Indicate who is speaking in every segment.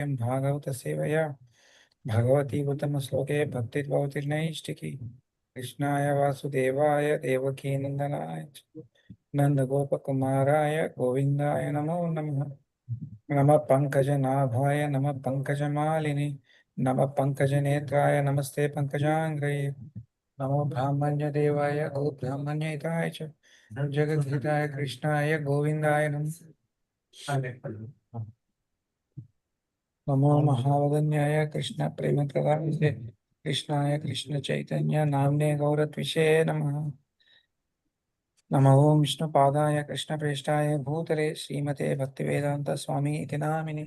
Speaker 1: भागवत सेवया भगवती उत्तम श्लोके भक्ति भवति नैष्टिकी कृष्णाय वासुदेवाय देवकी नंदनाय नंद गोपकुमाराय गोविंदाय नमो नमः। नमः पंकजनाभाय नमः पंकजमालिनि नमः पंकजनेत्राय नमस्ते पंकजांग्रये नमो ब्राह्मण्य देवाय गो ब्राह्मण्य हिताय च जगद्धिताय कृष्णाय गोविंदाय नमः। नमो महावदन्याय कृष्ण प्रेम प्रदाय कृष्णाय कृष्ण चैतन्य नामने गौरत्विषे नमः। नमो विष्णुपादाय कृष्णप्रेष्ठाय भूतले श्रीमते भक्तिवेदांत स्वामी इति नामिने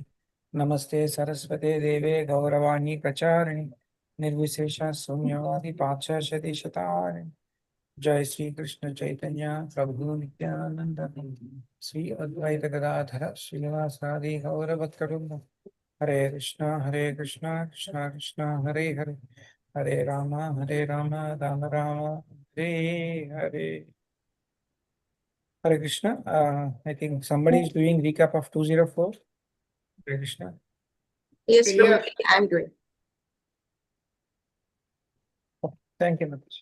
Speaker 1: नमस्ते सरस्वते देवे गौरवाणी प्रचारिणि निर्विशेष शून्यवादी पाश्चात्यदेशतारिणि जय श्री कृष्ण चैतन्य प्रभु नित्यानंद श्री अद्वैत गदाधर श्रीनिवासादि गौरभक्तवृंद हरे Krishna Krishna Krishna Hare Hare Hare Ram Ram Ram Hare Hare Hare Krishna. I think somebody is doing recap of 204. Hare Krishna.
Speaker 2: Yes, Prabhuji, I am doing.
Speaker 1: Oh, thank you, Natash.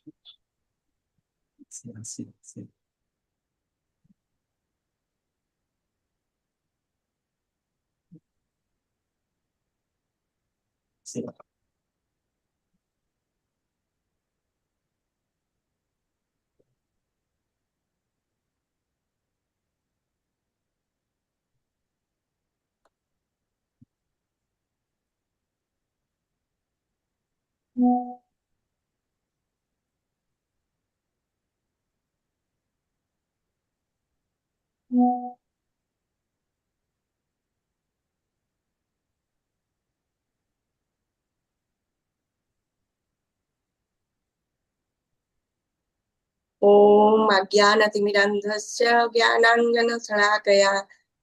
Speaker 2: Om Ajnanatimirandhasya Jnananjana-Shalakaya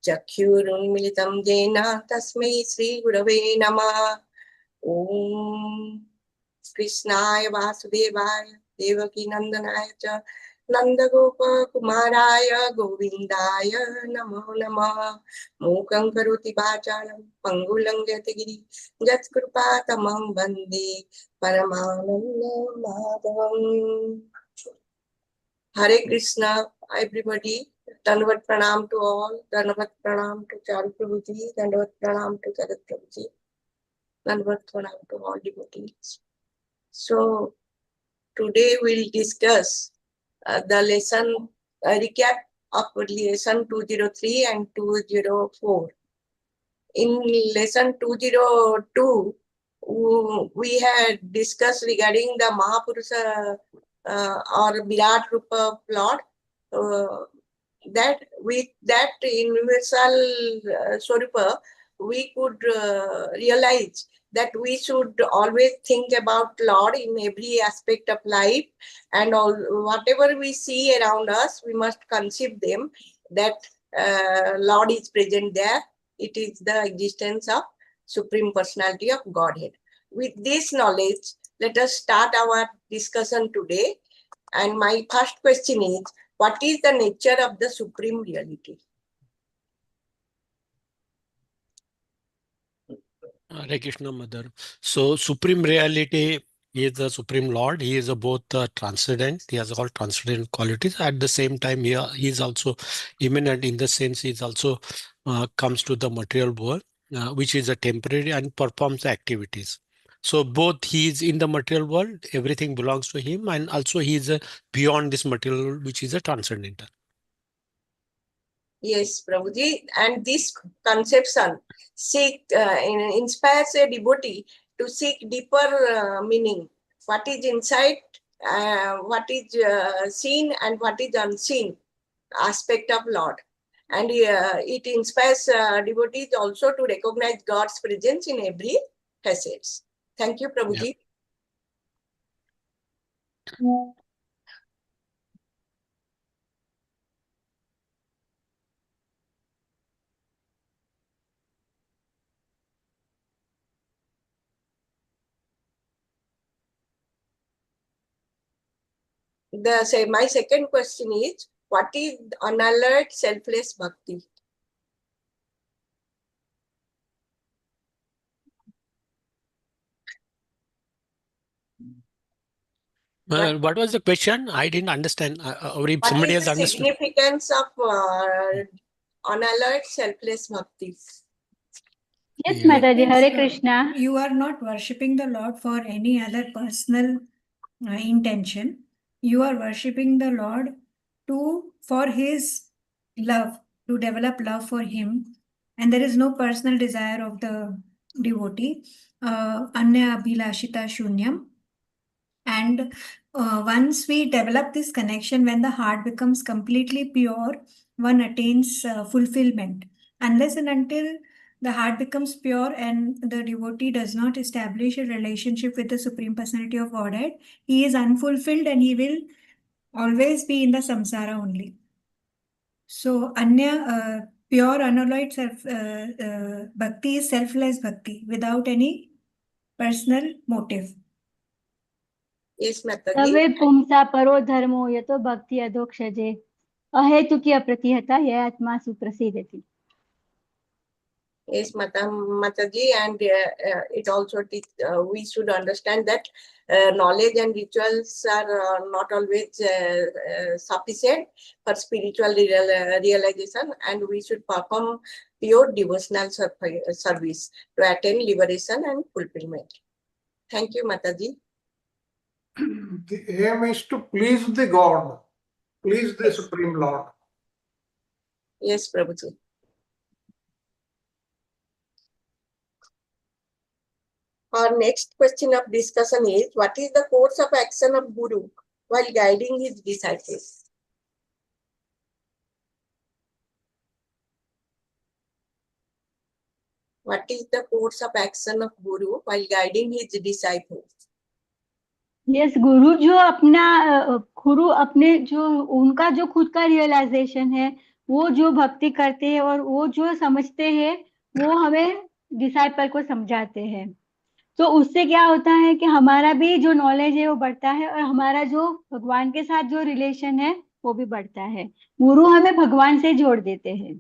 Speaker 2: Chakshuruन्मीलितं येन तस्मै श्रीगुरवे नमः। Om Krishnaya Vasudevaya Devaki Nandanaaya च नन्दगोपकुमाराय गोविन्दाय नमो नमः। मूकं करोति वाचालं पङ्गुलं यतिगिरि यत्कृपातमं वन्दे परमानन्दमाधवम्। Hare Krishna, everybody. Dandavat pranam to all. Dandavat pranam to Charu Prabhuji. Dandavat pranam to Jagat Prabhuji. Dandavat pranam to all devotees. So today we'll discuss the lesson recap of lesson 203 and 204. In lesson 202, we had discussed regarding the Mahapurusha or Virat Rupa plot. That with that universal Swarupa, we could realize that we should always think about Lord in every aspect of life, and all whatever we see around us, we must conceive them that Lord is present there. It is the existence of Supreme Personality of Godhead. With this knowledge, let us start our discussion today. And my first question is, what is the nature of the Supreme Reality?
Speaker 3: Hare Krishna, Mother. So, Supreme Reality is the Supreme Lord. He is a both transcendent. He has all transcendent qualities. At the same time, he is also immanent in the sense he is also comes to the material world, which is a temporary and performs the activities. So both he is in the material world, everything belongs to him, and also he is beyond this material world, which is a transcendental.
Speaker 2: Yes, Prabhuji, and this conception inspires a devotee to seek deeper meaning. What is inside, what is seen, and what is unseen aspect of Lord. And it inspires devotees also to recognize God's presence in every facets. Thank you, Prabhuji.
Speaker 3: Yeah.
Speaker 2: My second question is, what is unalloyed selfless bhakti?
Speaker 3: What was the question? I didn't understand. Or if
Speaker 2: What
Speaker 3: somebody
Speaker 2: is
Speaker 3: has
Speaker 2: the
Speaker 3: understood.
Speaker 2: significance of unalloyed selfless bhakti?
Speaker 4: Yes,
Speaker 3: Yeah.
Speaker 4: Mataji,
Speaker 5: Means,
Speaker 4: Hare Krishna.
Speaker 5: You are not worshipping the Lord for any other personal intention. You are worshipping the Lord for His love, to develop love for Him, and there is no personal desire of the devotee. Anya abhilashita shunyam. And once we develop this connection, when the heart becomes completely pure, one attains fulfillment. Unless and until the heart becomes pure and the devotee does not establish a relationship with the Supreme Personality of Godhead, he is unfulfilled and he will always be in the samsara only. So, pure unalloyed bhakti is selfless bhakti without any personal motive.
Speaker 2: Yes, Mataji.
Speaker 4: तवे पुंसा परो धर्मो यतो भक्ति अधोक्षजे अहेतुकी अप्रतिहता यह आत्मा सुप्रसिद्धति.
Speaker 2: Yes, Mataji, and it also we should understand that knowledge and rituals are not always sufficient for spiritual realization, and we should perform pure devotional service to attain liberation and fulfillment. Thank you, Mataji.
Speaker 6: The aim is to please the God, please the Supreme Lord.
Speaker 2: Yes, Prabhuji. Our next question of discussion is, what is the course of action of Guru while guiding his disciples? What is the course of action of Guru while guiding his disciples?
Speaker 4: Yes गुरु जो अपना गुरु अपने जो उनका जो खुद का realisation है वो जो भक्ति करते हैं और वो जो समझते हैं वो हमें डिसाइपल को समझाते हैं. तो उससे क्या होता है कि हमारा भी जो नॉलेज है वो बढ़ता है और हमारा जो भगवान के साथ जो रिलेशन है वो भी बढ़ता है. गुरु हमें भगवान से जोड़ देते हैं.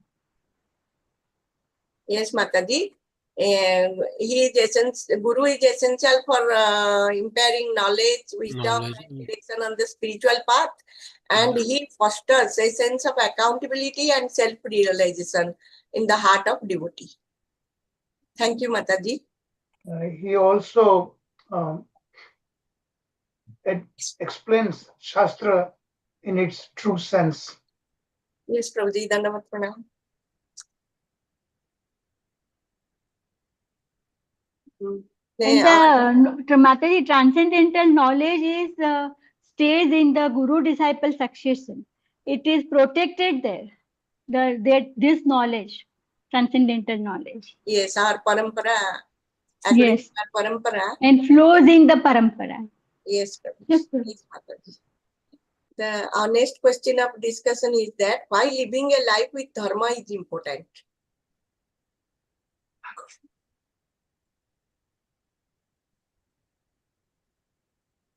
Speaker 2: Yes, Mataji. Guru is essential for impairing knowledge, wisdom, and direction on the spiritual path, and he fosters a sense of accountability and self-realization in the heart of devotee. Thank you, Mataji.
Speaker 6: He also explains Shastra in its true sense.
Speaker 2: Yes, Prabhuji, Dandavat Pranam.
Speaker 4: And the Mataji, transcendental knowledge is stays in the guru disciple succession. It is protected there. This knowledge, transcendental knowledge.
Speaker 2: Yes, our parampara.
Speaker 4: Yes.
Speaker 2: Our parampara.
Speaker 4: And flows in the parampara.
Speaker 2: Yes, Prabhuji.
Speaker 4: Yes,
Speaker 2: Yes, Mataji. Our next question of discussion is that why living a life with dharma is important.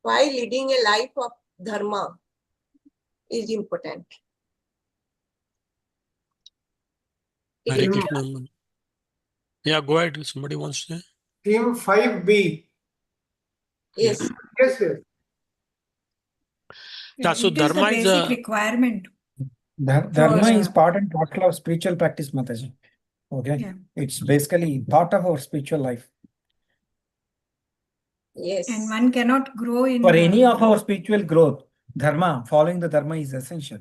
Speaker 2: Why leading a life of dharma is important.
Speaker 3: Hare Krishna. Yeah, go ahead. Somebody wants to say?
Speaker 6: Team 5B.
Speaker 2: Yes.
Speaker 6: Yes, yes.
Speaker 3: Yeah, so
Speaker 5: It is the
Speaker 3: dharma is
Speaker 5: basic
Speaker 3: a
Speaker 5: requirement.
Speaker 1: Dharma
Speaker 5: For,
Speaker 1: is part and parcel of spiritual practice, Mataji. Okay.
Speaker 5: Yeah.
Speaker 1: It's basically part of our spiritual life.
Speaker 2: Yes.
Speaker 5: And one cannot grow in
Speaker 1: For any of our spiritual growth, dharma, following the dharma is essential.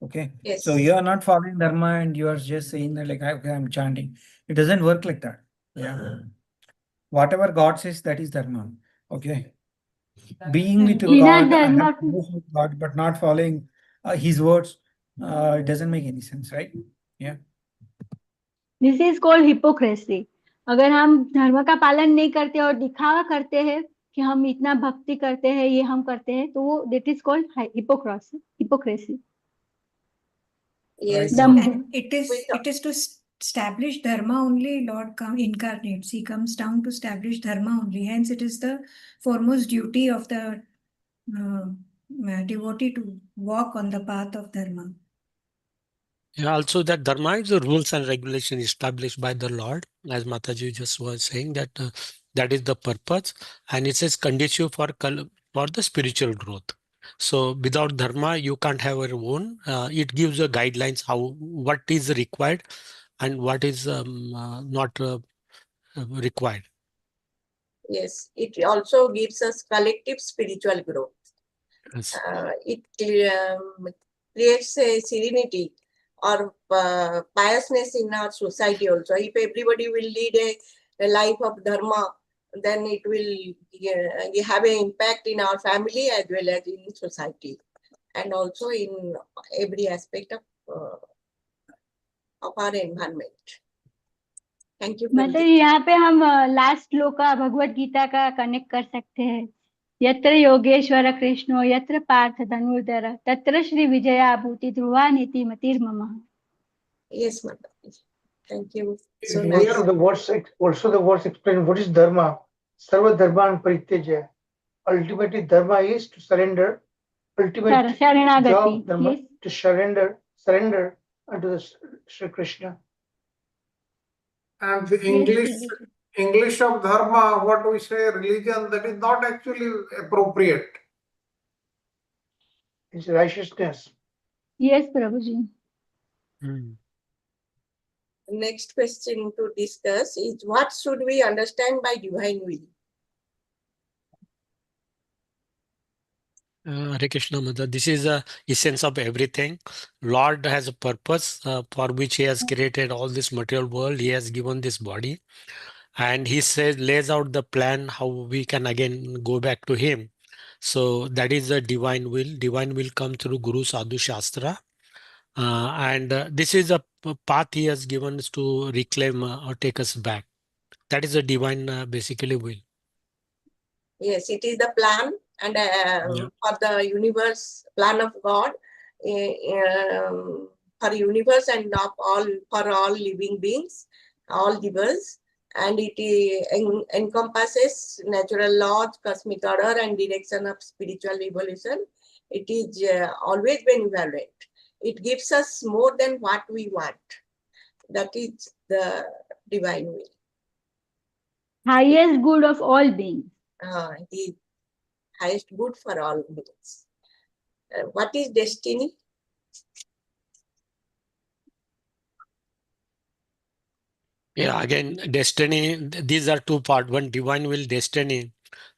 Speaker 1: Okay.
Speaker 2: Yes.
Speaker 1: So you are not following dharma and you are just saying that like, okay, I'm chanting. It doesn't work like that. Yeah. Whatever God says, that is dharma. Okay. Being with
Speaker 4: Without
Speaker 1: God, but not following his words, it doesn't make any sense, right? Yeah.
Speaker 4: This is called hypocrisy. अगर हम धर्म का पालन नहीं करते और दिखावा करते हैं कि हम इतना भक्ति करते हैं ये हम करते हैं तो वो that is called hypocrisy.
Speaker 2: Yes.
Speaker 5: And it is to establish dharma only Lord incarnates. He comes down to establish dharma only. Hence, it is the foremost duty of the devotee to walk on the path of dharma.
Speaker 3: Yeah, also that dharma is the rules and regulations established by the Lord, as Mataji just was saying that that is the purpose, and it says conducive for for the spiritual growth. So without dharma, you can't have your own. It gives you guidelines what is required and what is not required.
Speaker 2: Yes, it also gives us collective spiritual growth.
Speaker 3: Yes.
Speaker 2: It creates a serenity or piousness in our society also. If everybody will lead a life of dharma, then it will have an impact in our family as well as in society, and also in every aspect of our environment. Thank you,
Speaker 4: मतलब
Speaker 2: Prabhuji.
Speaker 4: यहाँ पे हम last श्लोक का भगवत गीता का connect कर सकते हैं। यत्र योगेश्वर कृष्णो यत्र पार्थ धनुर्धर तत्र श्री विजया भूति ध्रुवा नीति मतिर्मम।
Speaker 2: Yes, Mata. Thank you. So
Speaker 6: Here
Speaker 2: nice.
Speaker 6: the words also the words explain what is dharma. Sarva dharman parityaja. Ultimately, dharma is to surrender. Ultimate
Speaker 4: शरणागति,
Speaker 6: job dharma
Speaker 4: yes.
Speaker 6: to surrender unto the Sri Krishna. And the English of dharma, what we say religion, that is not actually appropriate. It's righteousness.
Speaker 4: Yes, Prabhuji.
Speaker 2: Next question to discuss is what should we understand by divine will?
Speaker 3: Hare Krishna, Mother. This is the essence of everything. Lord has a purpose for which He has created all this material world. He has given this body, and He says lays out the plan how we can again go back to Him. So that is the divine will. Divine will come through Guru Sadhu Shastra, and this is a path He has given us to reclaim or take us back. That is the divine, basically will.
Speaker 2: Yes, it is the plan and for the universe, plan of God for universe and of all for all living beings, all givers, and it encompasses natural laws, cosmic order, and direction of spiritual evolution. It is always benevolent. It gives us more than what we want. That is the divine will.
Speaker 4: Highest good of all beings.
Speaker 2: He highest good for all beings. What is destiny?
Speaker 3: Yeah, again, destiny, these are two parts. One, divine will, destiny.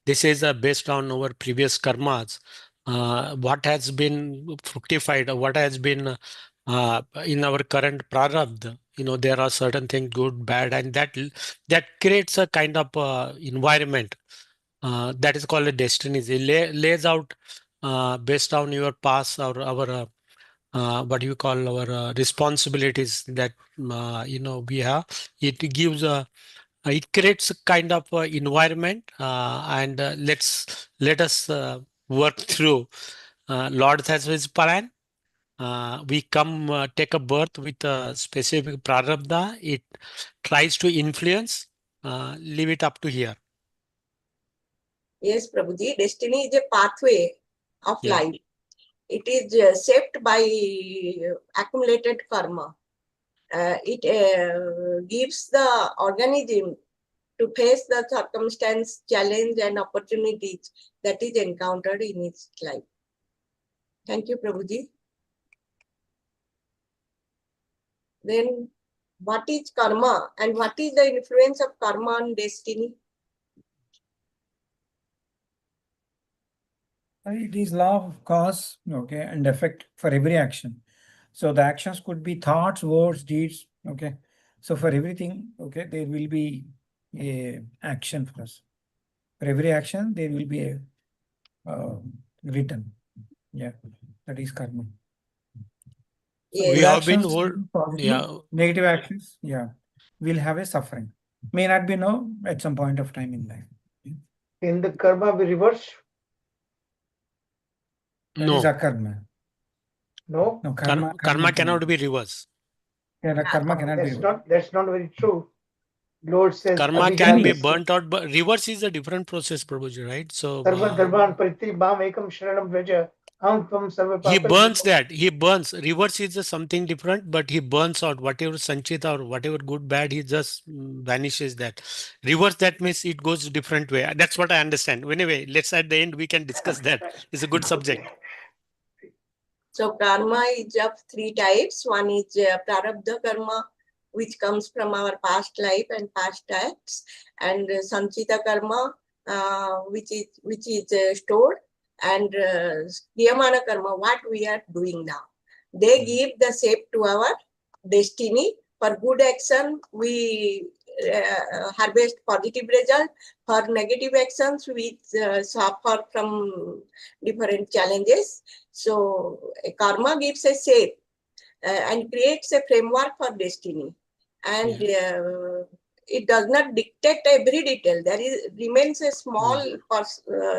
Speaker 3: This is based on our previous karmas. What has been fructified, what has been in our current prarabdha. There are certain things, good, bad, and that creates a kind of environment that is called a destiny. It lays out based on your past or our what you call our responsibilities that we have. It gives it creates a kind of environment, and let us work through. Lord has his plan. We come take a birth with a specific prarabdha. It tries to influence. Leave it up to here.
Speaker 2: Yes, Prabhuji, destiny is a pathway of
Speaker 3: Yeah.
Speaker 2: life. It is shaped by accumulated karma. It gives the organism to face the circumstance, challenge, and opportunities that is encountered in its life. Thank you, Prabhuji. Then, what is karma and what is the influence of karma on destiny?
Speaker 1: It is law of cause, okay, and effect for every action. So the actions could be thoughts, words, deeds, okay. So for everything, okay, there will be a action for us. For every action, there will be a return. Yeah, that is karma. So
Speaker 2: Yes.
Speaker 3: We
Speaker 1: good
Speaker 3: have been
Speaker 1: actions,
Speaker 3: told,
Speaker 1: positive,
Speaker 3: yeah,
Speaker 1: negative actions, yeah, will have a suffering. May not be no at some point of time in life.
Speaker 6: In the karma be reversed?
Speaker 1: That is
Speaker 3: no,
Speaker 1: akarma.
Speaker 6: No.
Speaker 1: No,
Speaker 3: karma cannot be reversed.
Speaker 1: Yeah, karma cannot be.
Speaker 6: That's not very true. Lord says
Speaker 3: Karma can be
Speaker 6: abhijatas
Speaker 3: burnt out, but reverse is a different process, Prabhuji, right? So
Speaker 6: sarva dharman pariti mam ekam sharanam vraja. Aham Tvam Sarva
Speaker 3: He
Speaker 6: Papa
Speaker 3: burns that. He burns. Reverse is something different, but he burns out whatever sanchita or whatever good, bad, he just vanishes that. Reverse that means it goes different way. That's what I understand. Anyway, let's at the end we can discuss that. It's a good subject.
Speaker 2: So karma is of three types. One is prarabdha karma, which comes from our past life and past acts, and sanchita karma, which is stored, and kriyamana karma, what we are doing now. They give the shape to our destiny. For good action, we harvest positive result. For negative actions, we suffer from different challenges. So karma gives a shape and creates a framework for destiny. And it does not dictate every detail. There remains a small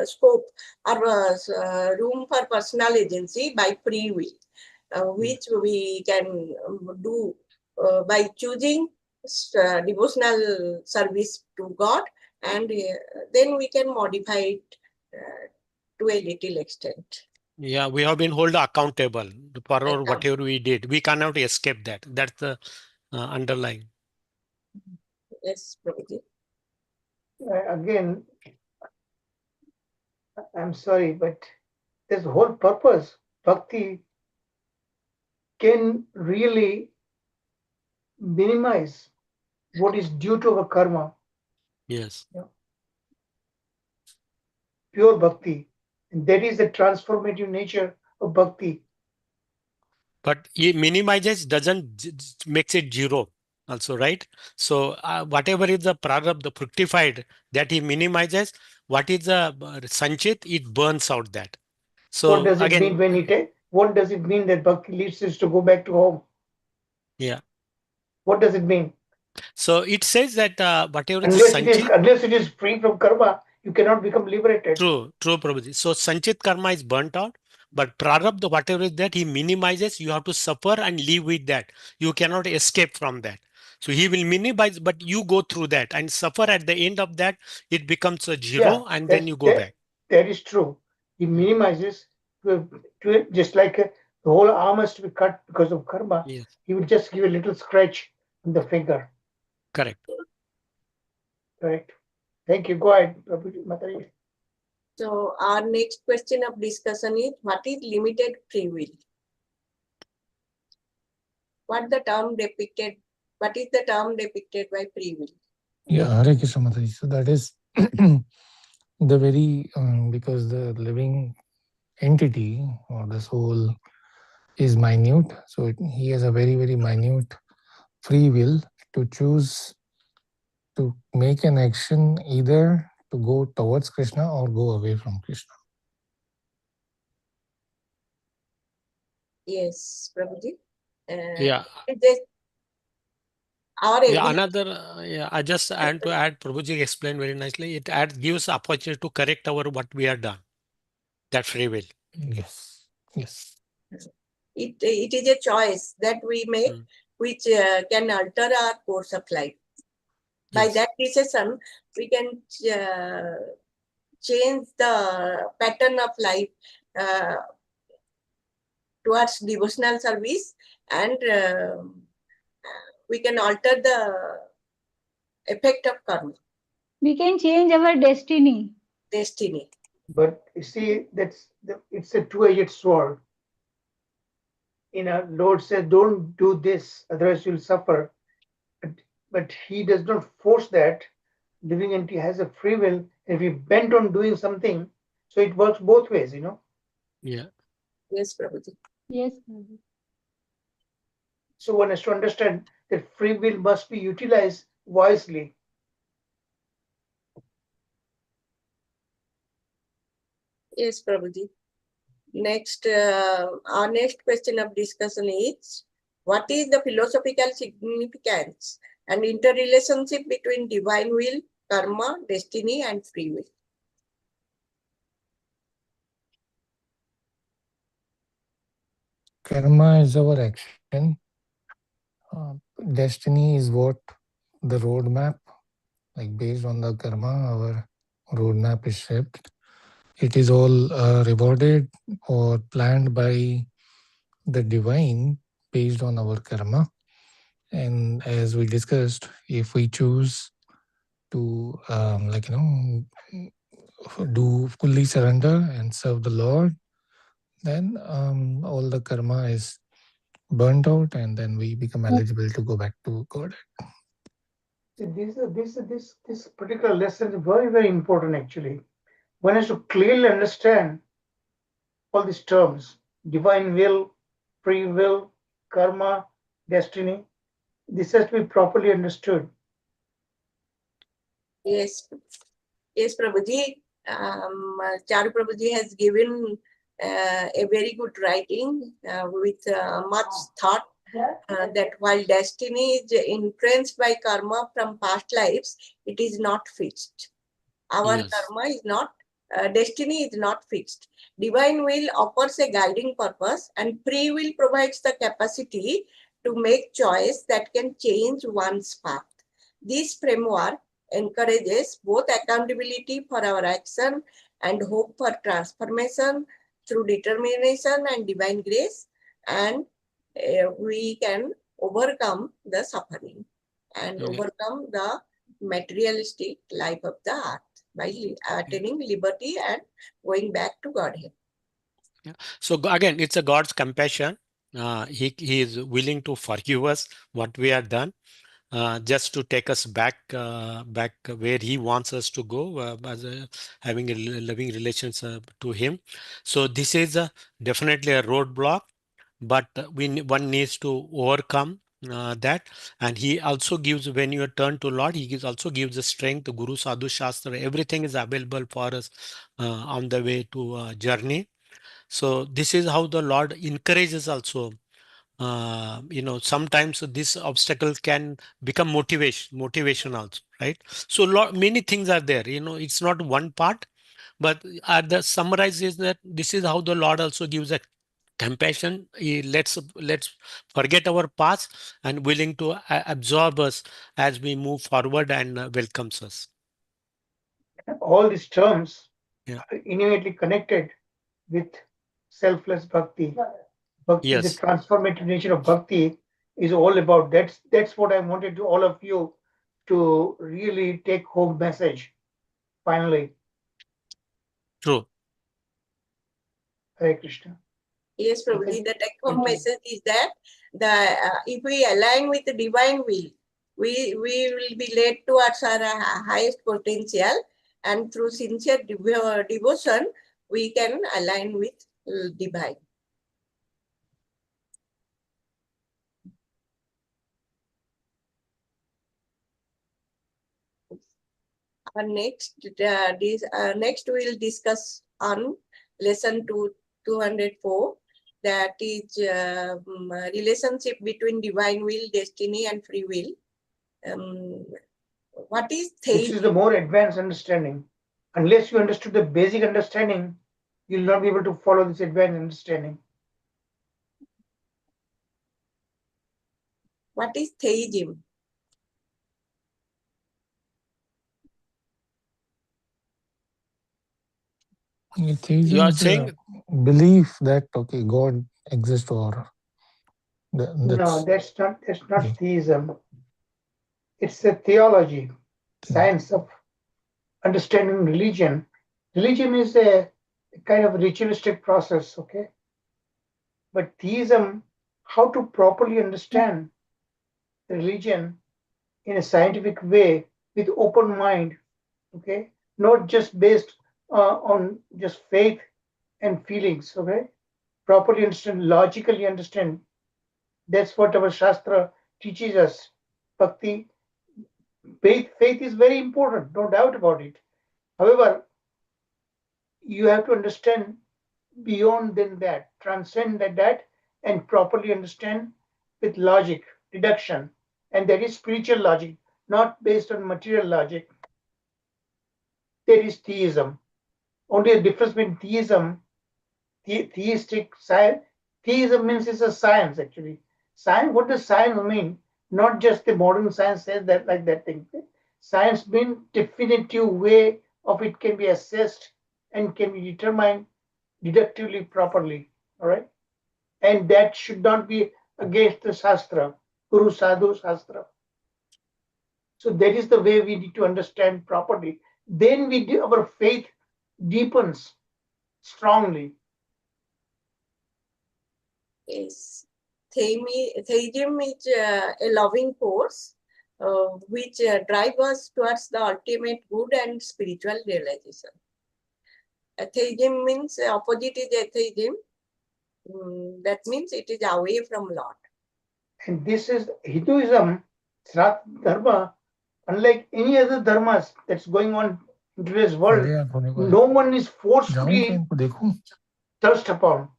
Speaker 2: scope or room for personal agency by free will, which we can do by choosing devotional service to God, and then we can modify it to a little extent.
Speaker 3: Yeah, we have been held accountable for
Speaker 2: Account.
Speaker 3: whatever we did. We cannot escape that. That's the underlying.
Speaker 2: Yes, Prabhuji.
Speaker 6: Again, I'm sorry, but this whole purpose, bhakti, can really minimize what is due to our karma.
Speaker 3: Yes.
Speaker 6: Pure bhakti. And that is the transformative nature of bhakti.
Speaker 3: But it minimizes doesn't makes it zero also, right? So whatever is the prarabdha, the fructified, that he minimizes, what is the sanchit, it burns out that. So
Speaker 6: What does it
Speaker 3: again,
Speaker 6: mean when what does it mean that bhakti leads us to go back to home?
Speaker 3: yeah.
Speaker 6: What does it mean?
Speaker 3: So it says that whatever is the sanchit,
Speaker 6: Unless it is free from karma, you cannot become liberated.
Speaker 3: true, Prabhuji. So sanchit karma is burnt out, but prarabdha, whatever is that, he minimizes. You have to suffer and live with that. You cannot escape from that. So he will minimize, but you go through that and suffer. At the end of that, it becomes a zero, and then you go back.
Speaker 6: That is true. He minimizes to just like the whole arm has to be cut because of karma.
Speaker 3: Yes,
Speaker 6: He would just give a little scratch on the finger.
Speaker 3: correct.
Speaker 6: Correct. Thank you. Go ahead, Prabhuji, Mataji.
Speaker 2: So our next question of discussion is, what is limited free will? What is the term depicted by free will?
Speaker 7: Yeah, Hare Krishna Mataji. So that is the very, because the living entity or the soul is minute. So he has a very, very minute free will to choose to make an action either to go towards Krishna or go away from Krishna.
Speaker 2: Yes, Prabhuji.
Speaker 3: Yeah. Yeah, another, I just add to add, Prabhuji explained very nicely. It gives opportunity to correct what we have done. That free will.
Speaker 7: Yes. Yes.
Speaker 2: It is a choice that we make, which can alter our course of life. By that decision, we can change the pattern of life towards devotional service, and we can alter the effect of karma.
Speaker 4: We can change our destiny.
Speaker 6: But you see, it's a two-edged sword. Lord says, don't do this, otherwise you'll suffer. But he does not force that. Living entity has a free will. If we bent on doing something, so it works both ways,
Speaker 3: Yeah.
Speaker 2: Yes, Prabhuji.
Speaker 4: Yes, Prabhuji.
Speaker 6: So one has to understand that free will must be utilized wisely.
Speaker 2: Yes, Prabhuji. Next, our next question of discussion is, what is the philosophical significance and interrelationship between divine will, karma, destiny, and free will?
Speaker 7: Karma is our action. Destiny is what the roadmap, like based on the karma, our roadmap is shaped. it is all rewarded or planned by the divine based on our karma. And as we discussed, if we choose to do fully surrender and serve the Lord, then all the karma is burnt out, and then we become eligible to go back to God.
Speaker 6: See, this particular lesson is very, very important actually. One has to clearly understand all these terms: divine will, free will, karma, destiny. This has to be properly understood.
Speaker 2: Yes, yes, Prabhuji. Charu Prabhuji has given a very good writing with much thought that while destiny is influenced by karma from past lives, it is not fixed. Our
Speaker 3: Yes.
Speaker 2: karma is not, destiny is not fixed. Divine will offers a guiding purpose, and free will provides the capacity to make choice that can change one's path. This framework encourages both accountability for our action and hope for transformation through determination and divine grace, and we can overcome the suffering and
Speaker 3: Yeah.
Speaker 2: overcome the materialistic life of the earth by attaining liberty and going back to Godhead.
Speaker 3: So again, it's a God's compassion. He is willing to forgive us what we have done, just to take us back where He wants us to go, having a loving relationship to Him. So this is definitely a roadblock, but one needs to overcome that. And He also gives, when you turn to Lord, also gives the strength. The Guru, Sadhu, Shastra, everything is available for us on the way to journey. So this is how the Lord encourages also. Sometimes this obstacle can become motivation also, right? So many things are there. It's not one part, but the summarize is that this is how the Lord also gives a compassion. Let's forget our past and willing to absorb us as we move forward, and welcomes us.
Speaker 6: All these terms
Speaker 3: Yeah.
Speaker 6: are intimately connected with selfless bhakti. Bhakti, the
Speaker 3: Yes.
Speaker 6: transformative nature of bhakti is all about. That's what I wanted to all of you to really take home message. Finally,
Speaker 3: True.
Speaker 6: Hare Krishna.
Speaker 2: Yes, Prabhuji, the take home
Speaker 6: Continue.
Speaker 2: message is that if we align with the divine will, we will be led towards our highest potential, and through sincere devotion, we can align with divine. Next we'll discuss on lesson 204, that is relationship between divine will, destiny, and free will. What is
Speaker 6: This is the more advanced understanding. Unless you understood the basic understanding, you'll not be able to follow this advanced understanding.
Speaker 2: What is theism?
Speaker 3: You are
Speaker 7: Theism is
Speaker 3: saying
Speaker 7: a belief that God exists, or
Speaker 6: No,
Speaker 7: that's
Speaker 6: that's not
Speaker 7: okay.
Speaker 6: theism. It's a theology, science of understanding religion. Religion is a kind of ritualistic process, okay? But theism, how to properly understand religion in a scientific way with open mind, okay? Not just based on just faith and feelings, okay? Properly understand, logically understand. That's what our Shastra teaches us. Bhakti, faith is very important, no doubt about it. However, you have to understand beyond than that, transcend that, and properly understand with logic, deduction, and that is spiritual logic, not based on material logic. There is theism. Only a difference between theism, theistic science. Theism means it's a science actually. Science. What does science mean? Not just the modern science says that like that thing. Science means definitive way of it can be assessed and can be determined deductively properly. All right. And that should not be against the Shastra, Guru Sadhu Shastra. So that is the way we need to understand properly. Then our faith deepens strongly.
Speaker 2: Yes. Theism is a loving force which drives us towards the ultimate good and spiritual realization. Atheism means opposite is atheism. That means it is away from Lord.
Speaker 6: And this is Hinduism, Srat Dharma, unlike any other dharmas that's going on in today's world,
Speaker 7: अरे यार होने को है
Speaker 6: no one is
Speaker 7: जाऊं क्या
Speaker 6: forcefully
Speaker 7: इनको देखूं
Speaker 6: thirst upon.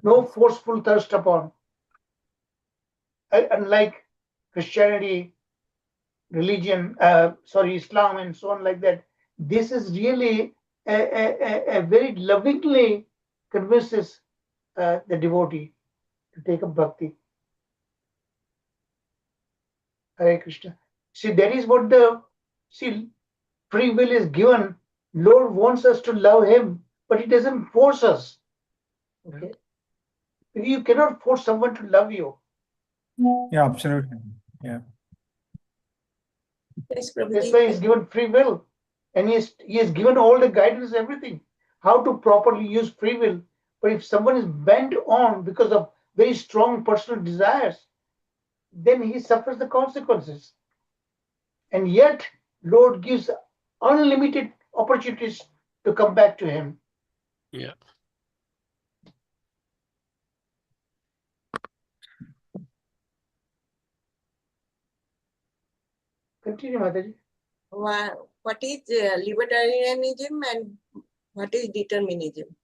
Speaker 6: No forceful thirst upon. Unlike Christianity, religion, Islam, and so on like that. This is really a very lovingly convinces the devotee to take up bhakti. Hare Krishna. See, that is what free will is given. Lord wants us to love Him, but He doesn't force us. Okay, you cannot force someone to love you.
Speaker 1: Yeah, absolutely. Yeah.
Speaker 2: Yes,
Speaker 6: That's why He's given free will, and He has given all the guidance, everything, how to properly use free will. But if someone is bent on because of very strong personal desires, then he suffers the consequences. And yet, Lord gives unlimited opportunities to come back to Him.
Speaker 3: Yeah.
Speaker 6: Continue, Mataji.
Speaker 2: What is libertarianism and what is determinism?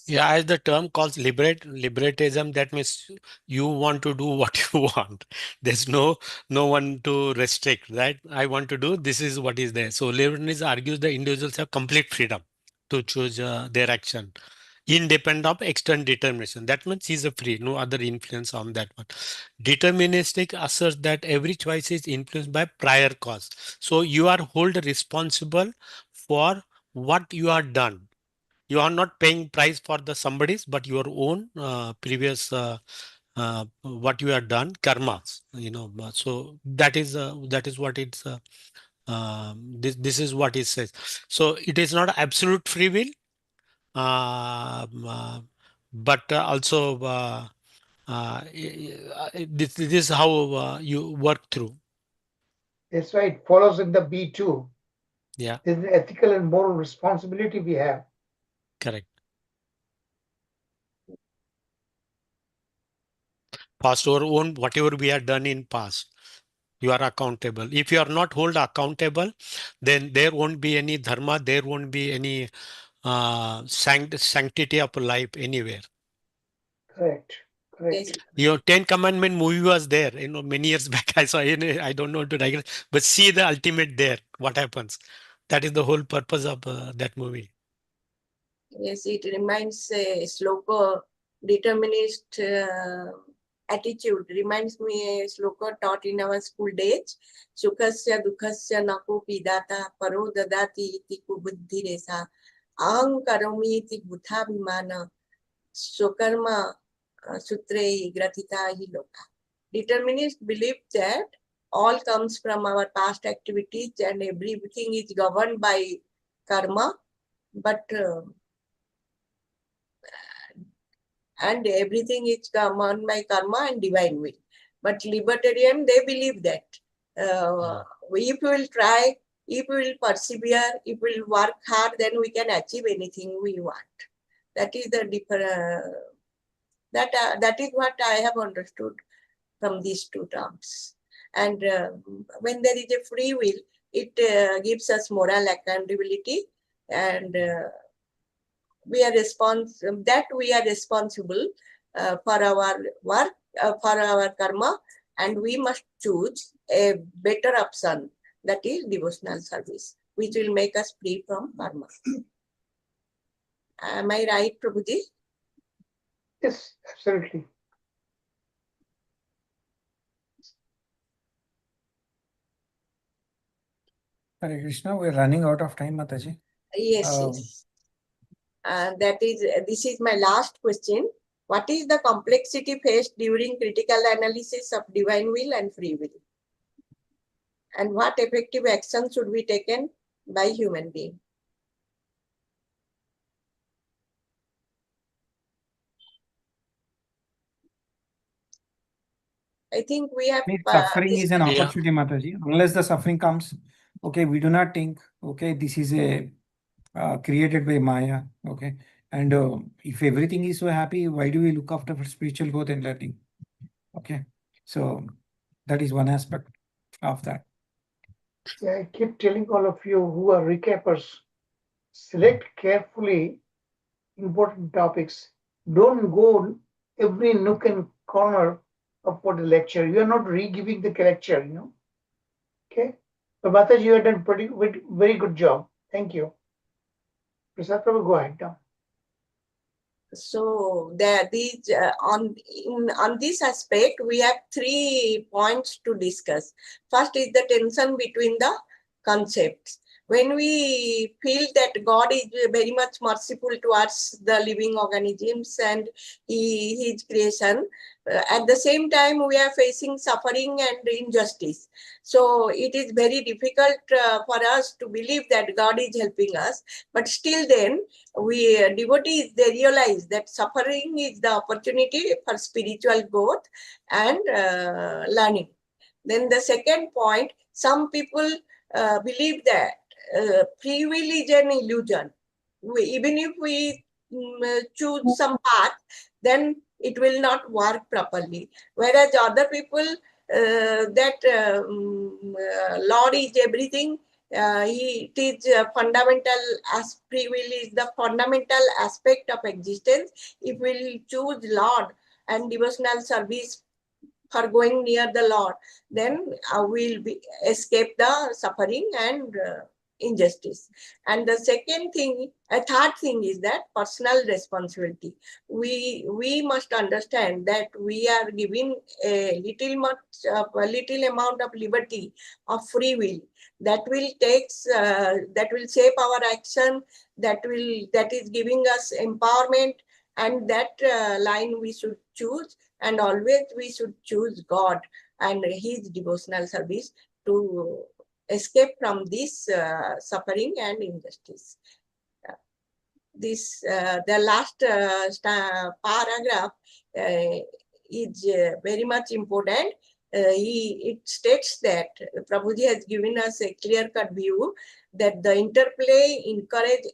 Speaker 3: Yeah, as the term calls liberatism, that means you want to do what you want. There's no one to restrict, right? I want to do, this is what is there. So libertarianism argues the individuals have complete freedom to choose their action, independent of external determination. That means he's a free, no other influence on that one. Deterministic asserts that every choice is influenced by prior cause. So you are held responsible for what you are done. You are not paying price for the somebody's, but your own previous what you have done, karmas. So that is what it's. This is what it says. So it is not absolute free will, but also this is how you work through.
Speaker 6: That's why it follows in the B2.
Speaker 3: Yeah,
Speaker 6: There's an ethical and moral responsibility we have.
Speaker 3: correct. Past our own, whatever we have done in past, you are accountable. If you are not held accountable, then there won't be any dharma, there won't be any sanctity of life anywhere.
Speaker 6: Correct.
Speaker 2: Yes.
Speaker 3: Your 10 Commandment movie was there, many years back. I saw it. I don't know to digress, but see the ultimate there. What happens? That is the whole purpose of that movie.
Speaker 2: Yes, it reminds a sloka, determinist attitude. Reminds me a sloka taught in our school days. Sukhasya dukhasya naku pidata paro dadati iti kubuddhi resa aham karomi iti butha vimana sokarma sutre gratita hi loka. Determinists believe that all comes from our past activities and everything is governed by karma, but and everything is governed by karma and divine will. But libertarian, they believe that if we will try, if we will persevere, if we will work hard, then we can achieve anything we want. That is the different. That is what I have understood from these two terms. And when there is a free will, it gives us moral accountability, and we are responsible for our work, for our karma, and we must choose a better option, that is devotional service, which will make us free from karma. Am I right, Prabhuji?
Speaker 6: Yes, absolutely.
Speaker 1: Hare Krishna, we're running out of time, Mataji.
Speaker 2: Yes,
Speaker 1: Um,
Speaker 2: yes. This is my last question. What is the complexity faced during critical analysis of divine will and free will? And what effective action should be taken by human being? I think we have
Speaker 1: Suffering is an
Speaker 3: Yeah.
Speaker 1: opportunity, Mataji. Unless the suffering comes, okay, we do not think, okay, this is a created by Maya, okay. And if everything is so happy, why do we look after for spiritual growth and learning? Okay, so that is one aspect of that.
Speaker 6: Yeah, I keep telling all of you who are recappers, select carefully important topics. Don't go every nook and corner of what the lecture. You are not re-giving the lecture, Okay. So Mataji, you have done very good job. Thank you. Prasad Prabhu, go ahead now.
Speaker 2: So these on this aspect, we have 3 points to discuss. First is the tension between the concepts. When we feel that God is very much merciful towards the living organisms and his creation, at the same time we are facing suffering and injustice. So it is very difficult for us to believe that God is helping us. But still then, we devotees, they realize that suffering is the opportunity for spiritual growth and learning. Then the second point, some people believe that free will is an illusion. Even if we choose some path, then it will not work properly. Whereas other people that Lord is everything, it is fundamental, as free will is the fundamental aspect of existence. If we choose Lord and devotional service for going near the Lord, then we'll escape the suffering and injustice. And the third thing is that personal responsibility. We must understand that we are giving a little amount of liberty of free will that will shape our action, that is giving us empowerment, and that line we should choose. And always we should choose God and his devotional service to escape from this suffering and injustice. The last paragraph is very much important. It states that Prabhuji has given us a clear-cut view that the interplay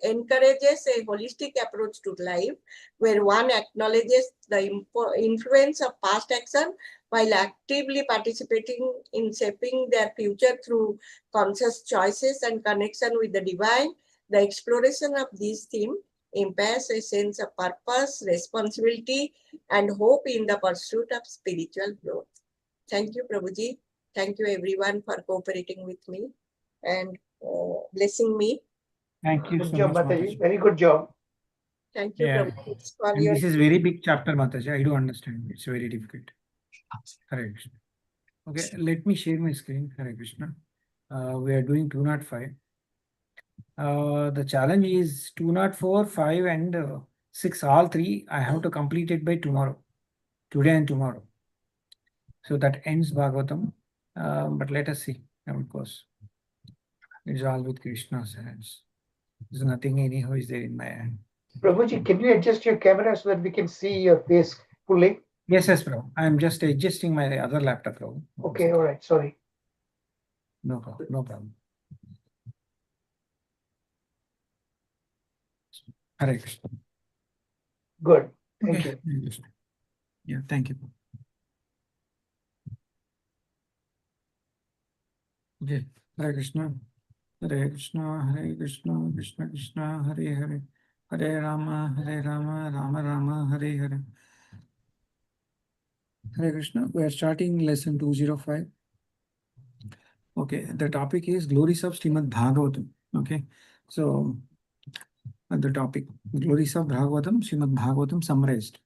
Speaker 2: encourages a holistic approach to life, where one acknowledges the influence of past action while actively participating in shaping their future through conscious choices and connection with the divine. The exploration of this theme impairs a sense of purpose, responsibility, and hope in the pursuit of spiritual growth. Thank you, Prabhuji. Thank you, everyone, for cooperating with me and blessing me.
Speaker 1: Thank you
Speaker 6: Good
Speaker 1: so
Speaker 6: job,
Speaker 1: much,
Speaker 6: Mataji.
Speaker 1: Mataji.
Speaker 6: Very good job.
Speaker 2: Thank you,
Speaker 1: Yeah.
Speaker 2: Prabhuji, for
Speaker 1: And
Speaker 2: your.
Speaker 1: this is very big chapter, Mataji. I do understand. It's very difficult. Hare Krishna. Okay, let me share my screen. Hare Krishna. We are doing 205. The challenge is 204, 5, and 6. All 3 I have to complete it by tomorrow. Today and tomorrow. So that ends Bhagavatam. But let us see how it goes. It's all with Krishna's hands. There's nothing anyhow is there in my hand.
Speaker 6: Prabhuji, can you adjust your camera so that we can see your face fully?
Speaker 1: Yes, bro. I'm just adjusting my other laptop, bro.
Speaker 6: Okay, all right. Sorry.
Speaker 1: No problem. No problem. Hare Krishna.
Speaker 6: Good. Thank
Speaker 1: Okay.
Speaker 6: you.
Speaker 1: Hare Krishna. Yeah, thank you. Okay. Hare Krishna. Hare Krishna. Hare Krishna. Krishna Krishna. Hare Hare. Hare Rama. Hare Rama. Rama Rama. Hare Hare. Hare Krishna. We are starting lesson 205. Okay. The topic is glories of Srimad Bhagavatam. Okay. So the topic glories of Bhagavatam, Srimad Bhagavatam summarized.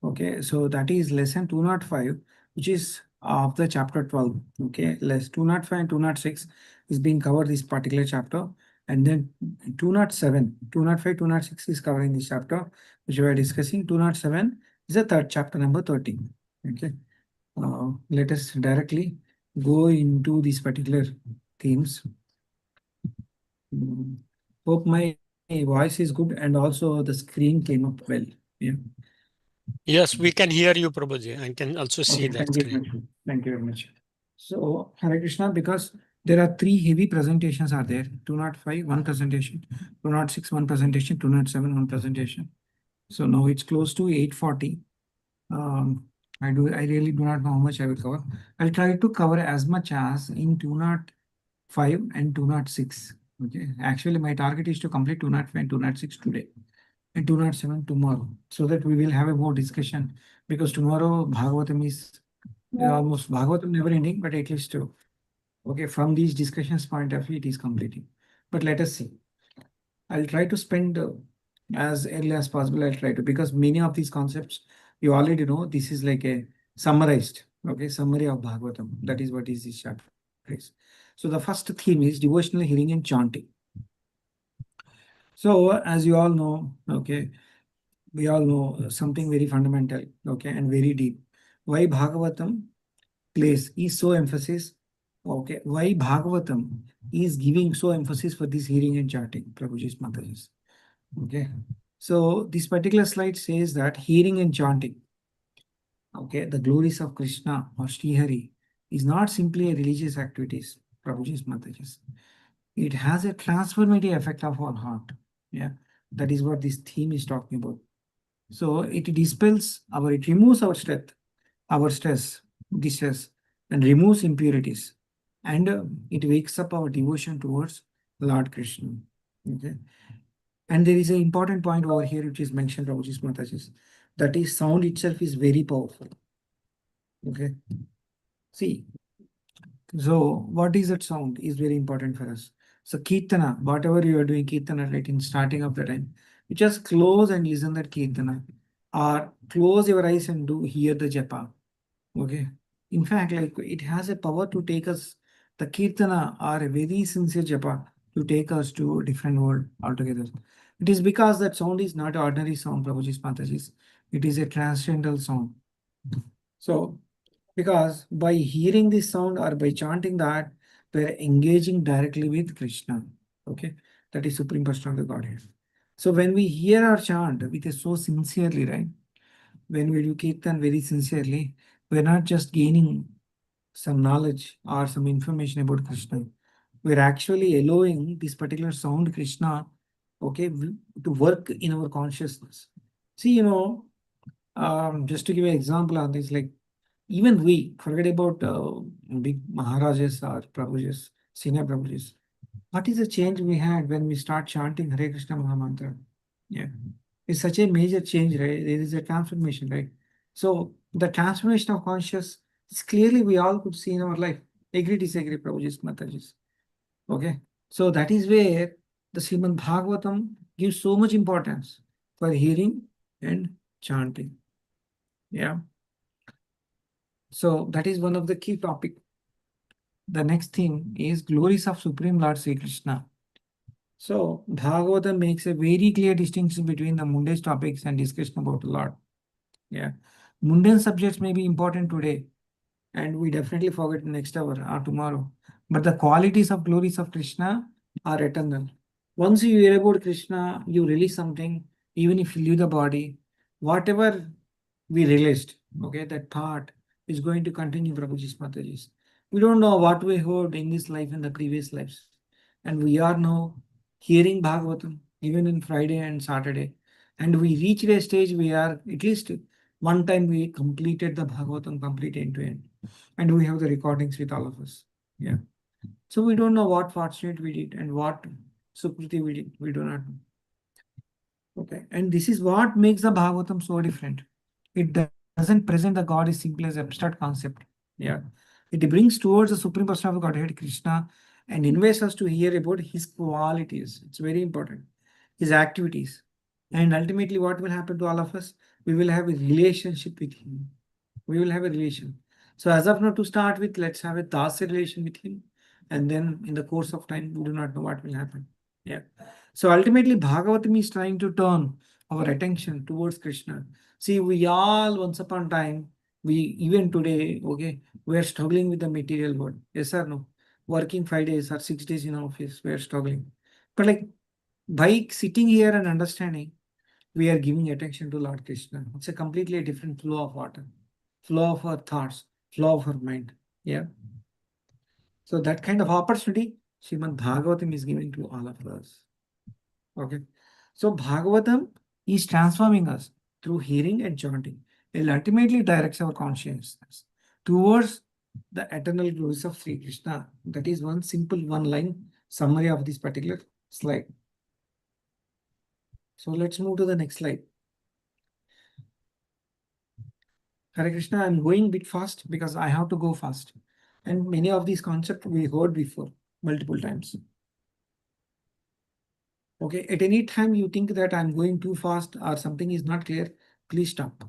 Speaker 1: Okay, so that is lesson 205, which is of the chapter 12. Okay, less 205 and 206 is being covered this particular chapter, and then 207, 205, 206 is covering this chapter, which we are discussing. 207 is the third chapter, number 13. Okay, let us directly go into these particular themes. Hope my voice is good and also the screen came up well. Yeah.
Speaker 3: Yes, we can hear you, Prabhuji. I can also see
Speaker 1: Okay,
Speaker 3: that
Speaker 1: thank you very
Speaker 3: screen.
Speaker 1: much. Thank you very much. So, Hare Krishna, because there are three heavy presentations are there. 205, one presentation, 206, one presentation, 207, one presentation. So now it's close to 8:40. I really do not know how much I will cover. I'll try to cover as much as in 205 and 206. Okay. Actually, my target is to complete 205 and 206 today and 207 tomorrow, so that we will have a more discussion, because tomorrow Bhagavatam is almost Bhagavatam never ending, but at least okay, from these discussions point of view, it is completing. But let us see. I'll try to spend as early as possible. I'll try to, because many of these concepts you already know. This is like a summarized, okay, summary of Bhagavatam. That is what is this chapter is. So the first theme is devotional hearing and chanting. So as you all know, okay, we all know something very fundamental, okay, and very deep. Why Bhagavatam place is so emphasis, okay, why Bhagavatam is giving so emphasis for this hearing and chanting, Prabhuji's Mataji's. Okay, so this particular slide says that hearing and chanting, okay, the glories of Krishna or Srihari is not simply a religious activities, Prabhuji's Mataji's. It has a transformative effect of our heart. Yeah, that is what this theme is talking about. So it dispels it removes our stress, distress, and removes impurities. And it wakes up our devotion towards Lord Krishna. Okay. And there is an important point over here which is mentioned, Prabhuji's Mataji's, that is sound itself is very powerful. Okay. See, so what is that sound is very important for us. So Kirtana, whatever you are doing Kirtana, right, in starting of the time, you just close and listen that Kirtana, or close your eyes and do hear the japa. Okay. In fact, like it has a power to take us, the Kirtana or a very sincere japa to take us to a different world altogether. It is because that sound is not ordinary sound, Prabhuji's Mataji's. It is a transcendental sound. So, because by hearing this sound or by chanting that, we're engaging directly with Krishna. Okay. That is Supreme Person of the Godhead. So when we hear our chant with a so sincerely, right? When we do Kirtan very sincerely, we're not just gaining some knowledge or some information about Krishna. We're actually allowing this particular sound, Krishna, okay, to work in our consciousness. See, just to give you an example on this, like even we forget about big Maharajas or Prabhujas, senior Prabhujas. What is the change we had when we start chanting Hare Krishna Mahamantra? Yeah. It's such a major change, right? There is a transformation, right? So the transformation of conscious is clearly we all could see in our life. Agree, disagree, Prabhuji's, Mataji's. Okay. So that is where the Srimad Bhagavatam gives so much importance for hearing and chanting. Yeah. So that is one of the key topic. The next thing is glories of Supreme Lord Sri Krishna. So Bhagavatam makes a very clear distinction between the mundane topics and discussion about the Lord. Yeah. Mundane subjects may be important today, and we definitely forget next hour or tomorrow. But the qualities of glories of Krishna are eternal. Once you hear about Krishna, you release something, even if you leave the body, whatever we released, okay, that thought is going to continue, Prabhuji's Mataji's. We don't know what we heard in this life and the previous lives. And we are now hearing Bhagavatam, even in Friday and Saturday. And we reached a stage where at least one time we completed the Bhagavatam complete end to end. And we have the recordings with all of us. Yeah. So we don't know what fortunate we did and what Sukriti we did. We do not know. Okay. And this is what makes the Bhagavatam so different. It doesn't present the God as simple as abstract concept. Yeah. It brings towards the Supreme Person of Godhead, Krishna, and invites us to hear about his qualities. It's very important. His activities. And ultimately, what will happen to all of us? We will have a relationship with him. We will have a relation. So as of now, to start with, let's have a Dasi relation with him. And then in the course of time, we do not know what will happen. Yeah. So ultimately, Bhagavatam is trying to turn our attention towards Krishna. See, we all once upon a time, we even today, okay, we are struggling with the material world. Yes or no? Working 5 days or 6 days in office, we are struggling. But like by sitting here and understanding, we are giving attention to Lord Krishna. It's a completely different flow of water, flow of our thoughts, flow of our mind. Yeah. So that kind of opportunity, Srimad Bhagavatam is giving to all of us. Okay. So Bhagavatam is transforming us through hearing and chanting. It ultimately directs our consciousness towards the eternal glories of Sri Krishna. That is one simple one line summary of this particular slide. So let's move to the next slide. Hare Krishna, I'm going a bit fast because I have to go fast. And many of these concepts we heard before multiple times. Okay, at any time you think that I'm going too fast or something is not clear, please stop.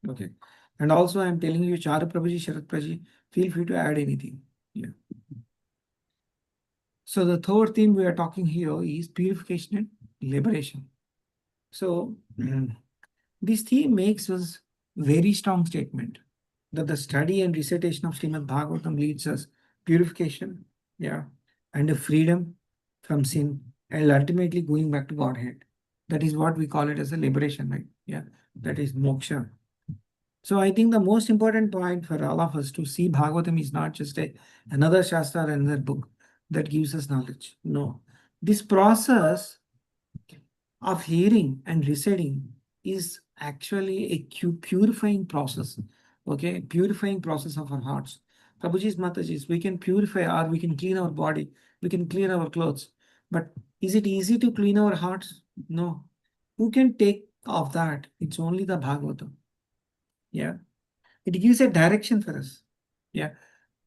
Speaker 1: Okay. And also I'm telling you, Charu Prabhuji, Sharat Prabhuji, feel free to add anything. Yeah. So the third theme we are talking here is purification and liberation. So this theme makes us very strong statement that the study and recitation of Srimad Bhagavatam leads us purification, yeah, and a freedom from sin, and ultimately going back to Godhead. That is what we call it as a liberation, right? Yeah, that is moksha. So I think the most important point for all of us to see Bhagavatam is not just another shastra or another book that gives us knowledge. No, this process of hearing and reciting is actually a purifying process. Okay, purifying process of our hearts. Prabhuji's Mataji's, we can purify or we can clean our body, we can clean our clothes. But is it easy to clean our hearts? No. Who can take of that? It's only the Bhagavatam. Yeah. It gives a direction for us. Yeah.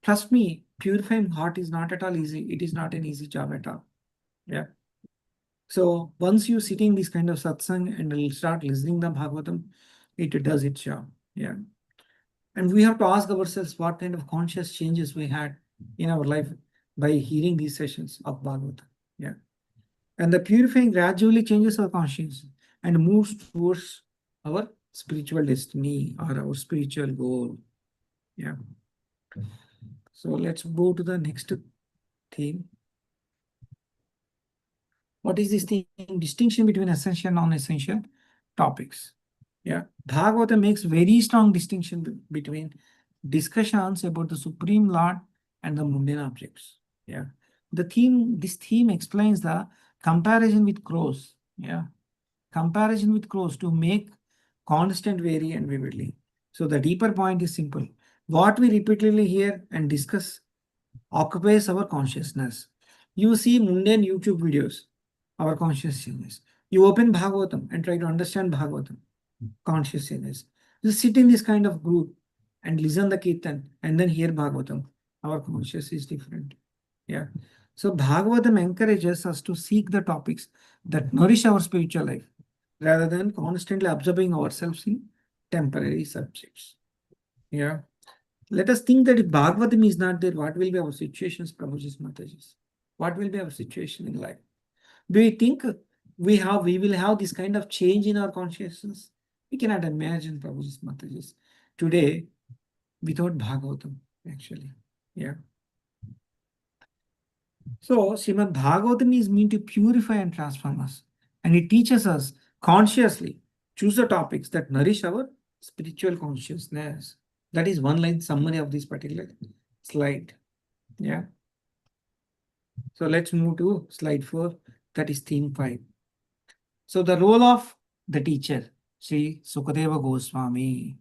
Speaker 1: Trust me, purifying heart is not at all easy. It is not an easy job at all. Yeah. So once you sit in this kind of satsang and will start listening the Bhagavatam, it does its job. Yeah. And we have to ask ourselves what kind of conscious changes we had in our life by hearing these sessions of Bhagavatam. Yeah. And the purifying gradually changes our conscience and moves towards our spiritual destiny or our spiritual goal. Yeah. So let's go to the next theme. What is this thing? Distinction between essential and non-essential topics. Yeah. Bhagavata makes very strong distinction between discussions about the Supreme Lord and the mundane objects. Yeah. This theme explains the comparison with crows. Yeah. Comparison with crows to make constant vary and vividly. So the deeper point is simple. What we repeatedly hear and discuss occupies our consciousness. You see mundane YouTube videos, our consciousness. You open Bhagavatam and try to understand Bhagavatam, consciousness. You sit in this kind of group and listen the kirtan and then hear Bhagavatam. Our consciousness is different. Yeah. So Bhagavatam encourages us to seek the topics that nourish our spiritual life rather than constantly absorbing ourselves in temporary subjects. Yeah. Let us think that if Bhagavatam is not there, what will be our situations, Prabhuji's Mataji's? What will be our situation in life? Do you think we will have this kind of change in our consciousness? We cannot imagine, Prabhuji's Mataji's, today without Bhagavatam, actually. Yeah. So Srimad Bhagavatam is meant to purify and transform us. And it teaches us consciously choose the topics that nourish our spiritual consciousness. That is one line summary of this particular slide. Yeah. So let's move to slide 4. That is theme 5. So the role of the teacher, Sri Sukadeva Goswami.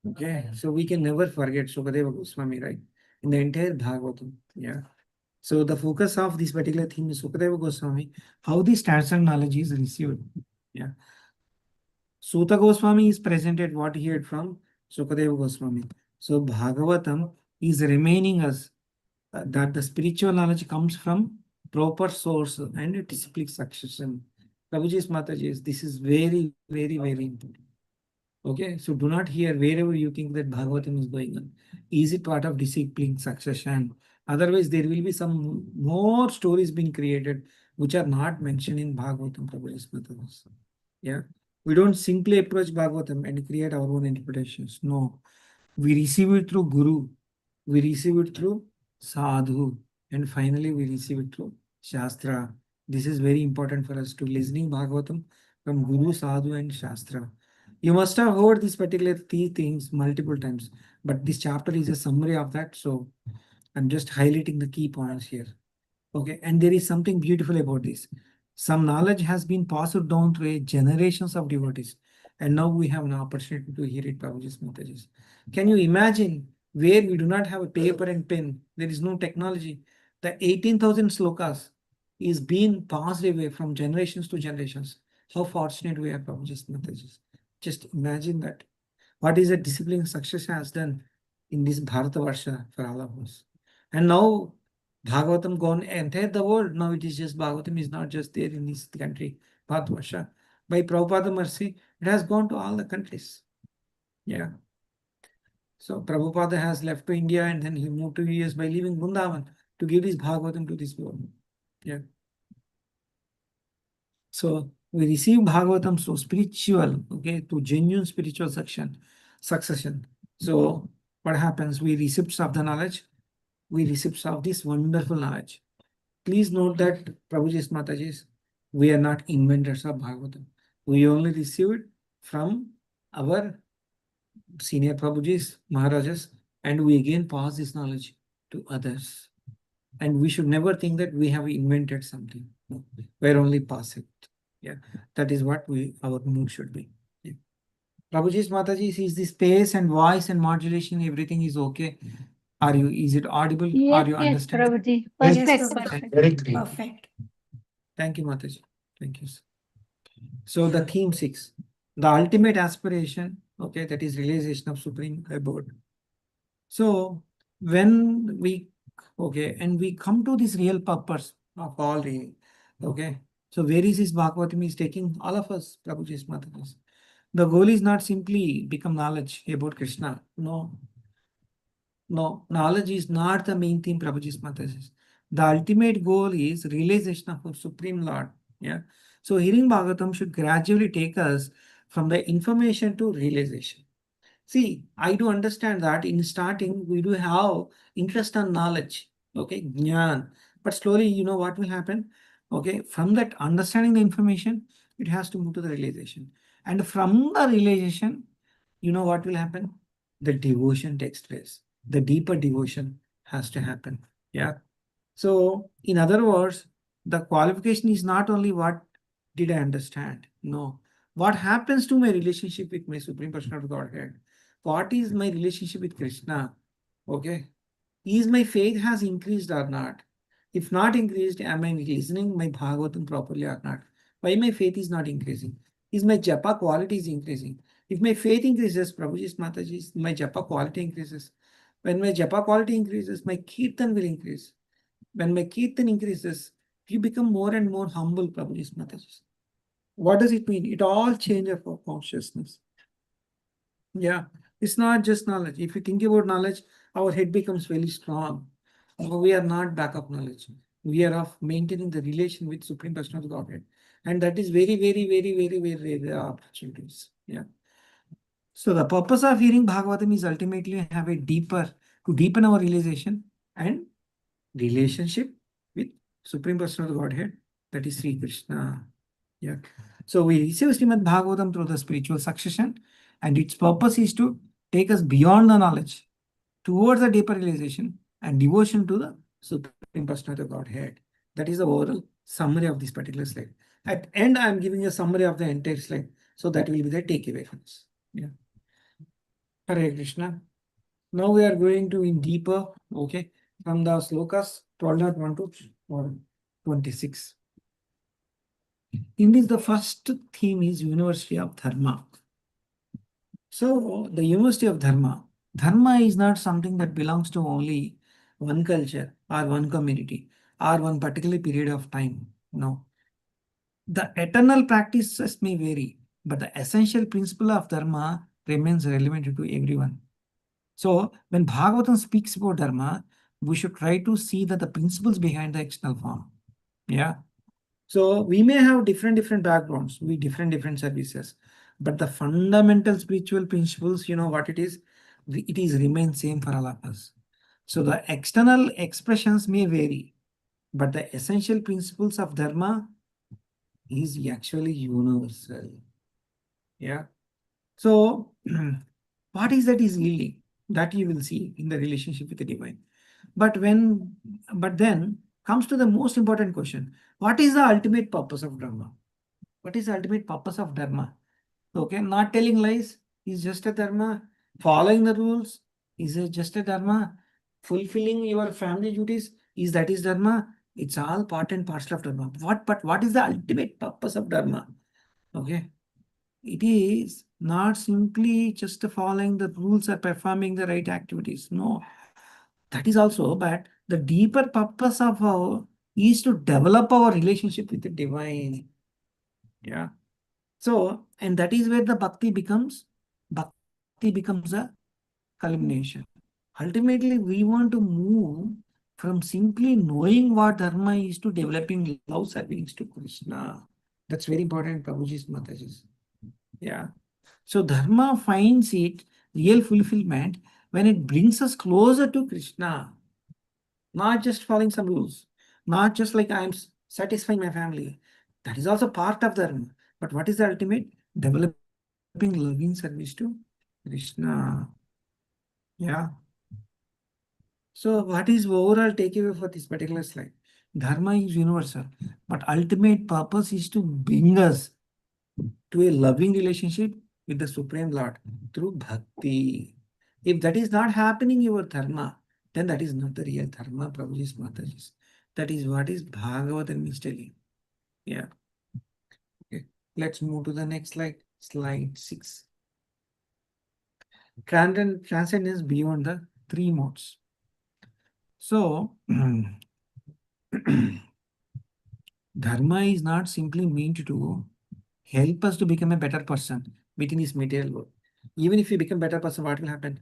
Speaker 1: Okay. So we can never forget Sukadeva Goswami, right? In the entire Bhagavatam. Yeah. So the focus of this particular theme is Sukadeva Goswami, how this transcendental knowledge is received. Yeah. Suta Goswami is presented what he heard from Sukadeva Goswami. So Bhagavatam is remaining as that the spiritual knowledge comes from proper source and disciplic succession. Prabhuji's Mataji's, this is very, very, very important. Okay, so do not hear wherever you think that Bhagavatam is going on. Is it part of discipline succession? Otherwise, there will be some more stories being created which are not mentioned in Bhagavatam Prabhu's methods. Yeah, we don't simply approach Bhagavatam and create our own interpretations. No, we receive it through Guru, we receive it through Sadhu, and finally we receive it through Shastra. This is very important for us to listening Bhagavatam from Guru, Sadhu, and Shastra. You must have heard these particular three things multiple times, but this chapter is a summary of that. So I'm just highlighting the key points here. Okay, and there is something beautiful about this. Some knowledge has been passed down through generations of devotees, and now we have an opportunity to hear it, Prabhuji's messages. Can you imagine where we do not have a paper and pen? There is no technology. The 18,000 slokas is being passed away from generations to generations. How fortunate we are, Prabhuji's messages. Just imagine that. What is a discipline success has done in this Bharatavarsha for all of us. And now Bhagavatam gone entire the world. Now it is just Bhagavatam is not just there in this country, Bharatavarsha. By Prabhupada mercy, it has gone to all the countries. Yeah. So Prabhupada has left to India and then he moved to US by leaving Vrindavan to give his Bhagavatam to this world. Yeah. So we receive Bhagavatam so spiritual, okay, to genuine spiritual succession. So what happens? We recipients of the knowledge, we recipients of this wonderful knowledge. Please note that Prabhuji's Matajis, we are not inventors of Bhagavatam. We only receive it from our senior Prabhujis, Maharajas, and we again pass this knowledge to others. And we should never think that we have invented something. No, we're only passing it. Yeah, that is what our mood should be. Yeah. Prabhuji's Mataji, is the space and voice and modulation, everything is okay? Is it audible?
Speaker 4: Yes,
Speaker 1: Are you
Speaker 4: yes,
Speaker 1: understanding?
Speaker 4: Prabhuji.
Speaker 5: Yes,
Speaker 4: Perfect,
Speaker 5: Prabhuji.
Speaker 4: perfect.
Speaker 7: Very clear.
Speaker 5: Perfect.
Speaker 1: Thank you, Mataji. Thank you. So the theme 6, the ultimate aspiration, okay, that is realization of supreme abode. So when we, okay, and we come to this real purpose of all the, okay, so where is this Bhagavatam is taking all of us, Prabhuji's Matajas. The goal is not simply become knowledge about Krishna. No, no, knowledge is not the main thing, Prabhuji's Matajas. The ultimate goal is realization of our Supreme Lord. Yeah. So hearing Bhagavatam should gradually take us from the information to realization. See, I do understand that in starting, we do have interest on knowledge, okay, jnana. But slowly, you know what will happen? Okay, from that understanding the information, it has to move to the realization. And from the realization, you know what will happen? The devotion takes place. The deeper devotion has to happen. Yeah. So, in other words, the qualification is not only what did I understand? No. What happens to my relationship with my Supreme Person of Godhead? What is my relationship with Krishna? Okay. Is my faith has increased or not? If not increased, am I listening my Bhagavatam properly or not? Why my faith is not increasing? Is my japa quality is increasing? If my faith increases, Prabhuji's Mataji's, my japa quality increases. When my japa quality increases, my kirtan will increase. When my kirtan increases, you become more and more humble, Prabhuji's Mataji's. What does it mean? It all changes our consciousness. Yeah, it's not just knowledge. If you think about knowledge, our head becomes very strong. We are not backup knowledge. We are of maintaining the relation with Supreme Person of Godhead. And that is very, very, very, very, very rare opportunities. Yeah. So the purpose of hearing Bhagavatam is ultimately have a to deepen our realization and relationship with Supreme Person of the Godhead, that is Sri Krishna. Yeah. So we receive Srimad Bhagavatam through the spiritual succession, and its purpose is to take us beyond the knowledge towards a deeper realization and devotion to the Supreme Person of the Godhead. That is the overall summary of this particular slide. At end, I am giving a summary of the entire slide, so that will be the takeaway from this. Yeah. Hare Krishna. Now we are going to in deeper, okay, from the slokas 12.1 to 26. In this, the first theme is University of Dharma. So the University of Dharma, Dharma is not something that belongs to only one culture or one community or one particular period of time. No. The eternal practices may vary, but the essential principle of Dharma remains relevant to everyone. So when Bhagavatam speaks about dharma, we should try to see that the principles behind the external form. Yeah. So we may have different backgrounds, we different services, but the fundamental spiritual principles, you know what it is, it is remain same for all of us. So the external expressions may vary, but the essential principles of dharma is actually universal. Yeah. So what is that is yielding? That you will see in the relationship with the divine. But then comes to the most important question: what is the ultimate purpose of dharma? What is the ultimate purpose of dharma? Okay, not telling lies is just a dharma. Following the rules is just a dharma. Fulfilling your family duties is dharma. It's all part and parcel of dharma. But what is the ultimate purpose of dharma? Okay, it is not simply just following the rules or performing the right activities. No, that is also, but the deeper purpose of our is to develop our relationship with the divine. Yeah. So, and that is where the bhakti becomes a culmination. Ultimately, we want to move from simply knowing what dharma is to developing love service to Krishna. That's very important, Prabhuji's Mataji's. Yeah. So dharma finds its real fulfillment when it brings us closer to Krishna, not just following some rules, not just like I'm satisfying my family. That is also part of dharma. But what is the ultimate? Developing loving service to Krishna. Yeah. So what is overall takeaway for this particular slide? Dharma is universal, but ultimate purpose is to bring us to a loving relationship with the Supreme Lord through bhakti. If that is not happening, your dharma, then that is not the real dharma, Prabhuji's Mataji's. That is what is Bhagavatam is telling. Yeah. Okay. Let's move to the next slide. Slide 6. Transcendence beyond the three modes. So, dharma is not simply meant to help us to become a better person within this material world. Even if you become better person, what will happen?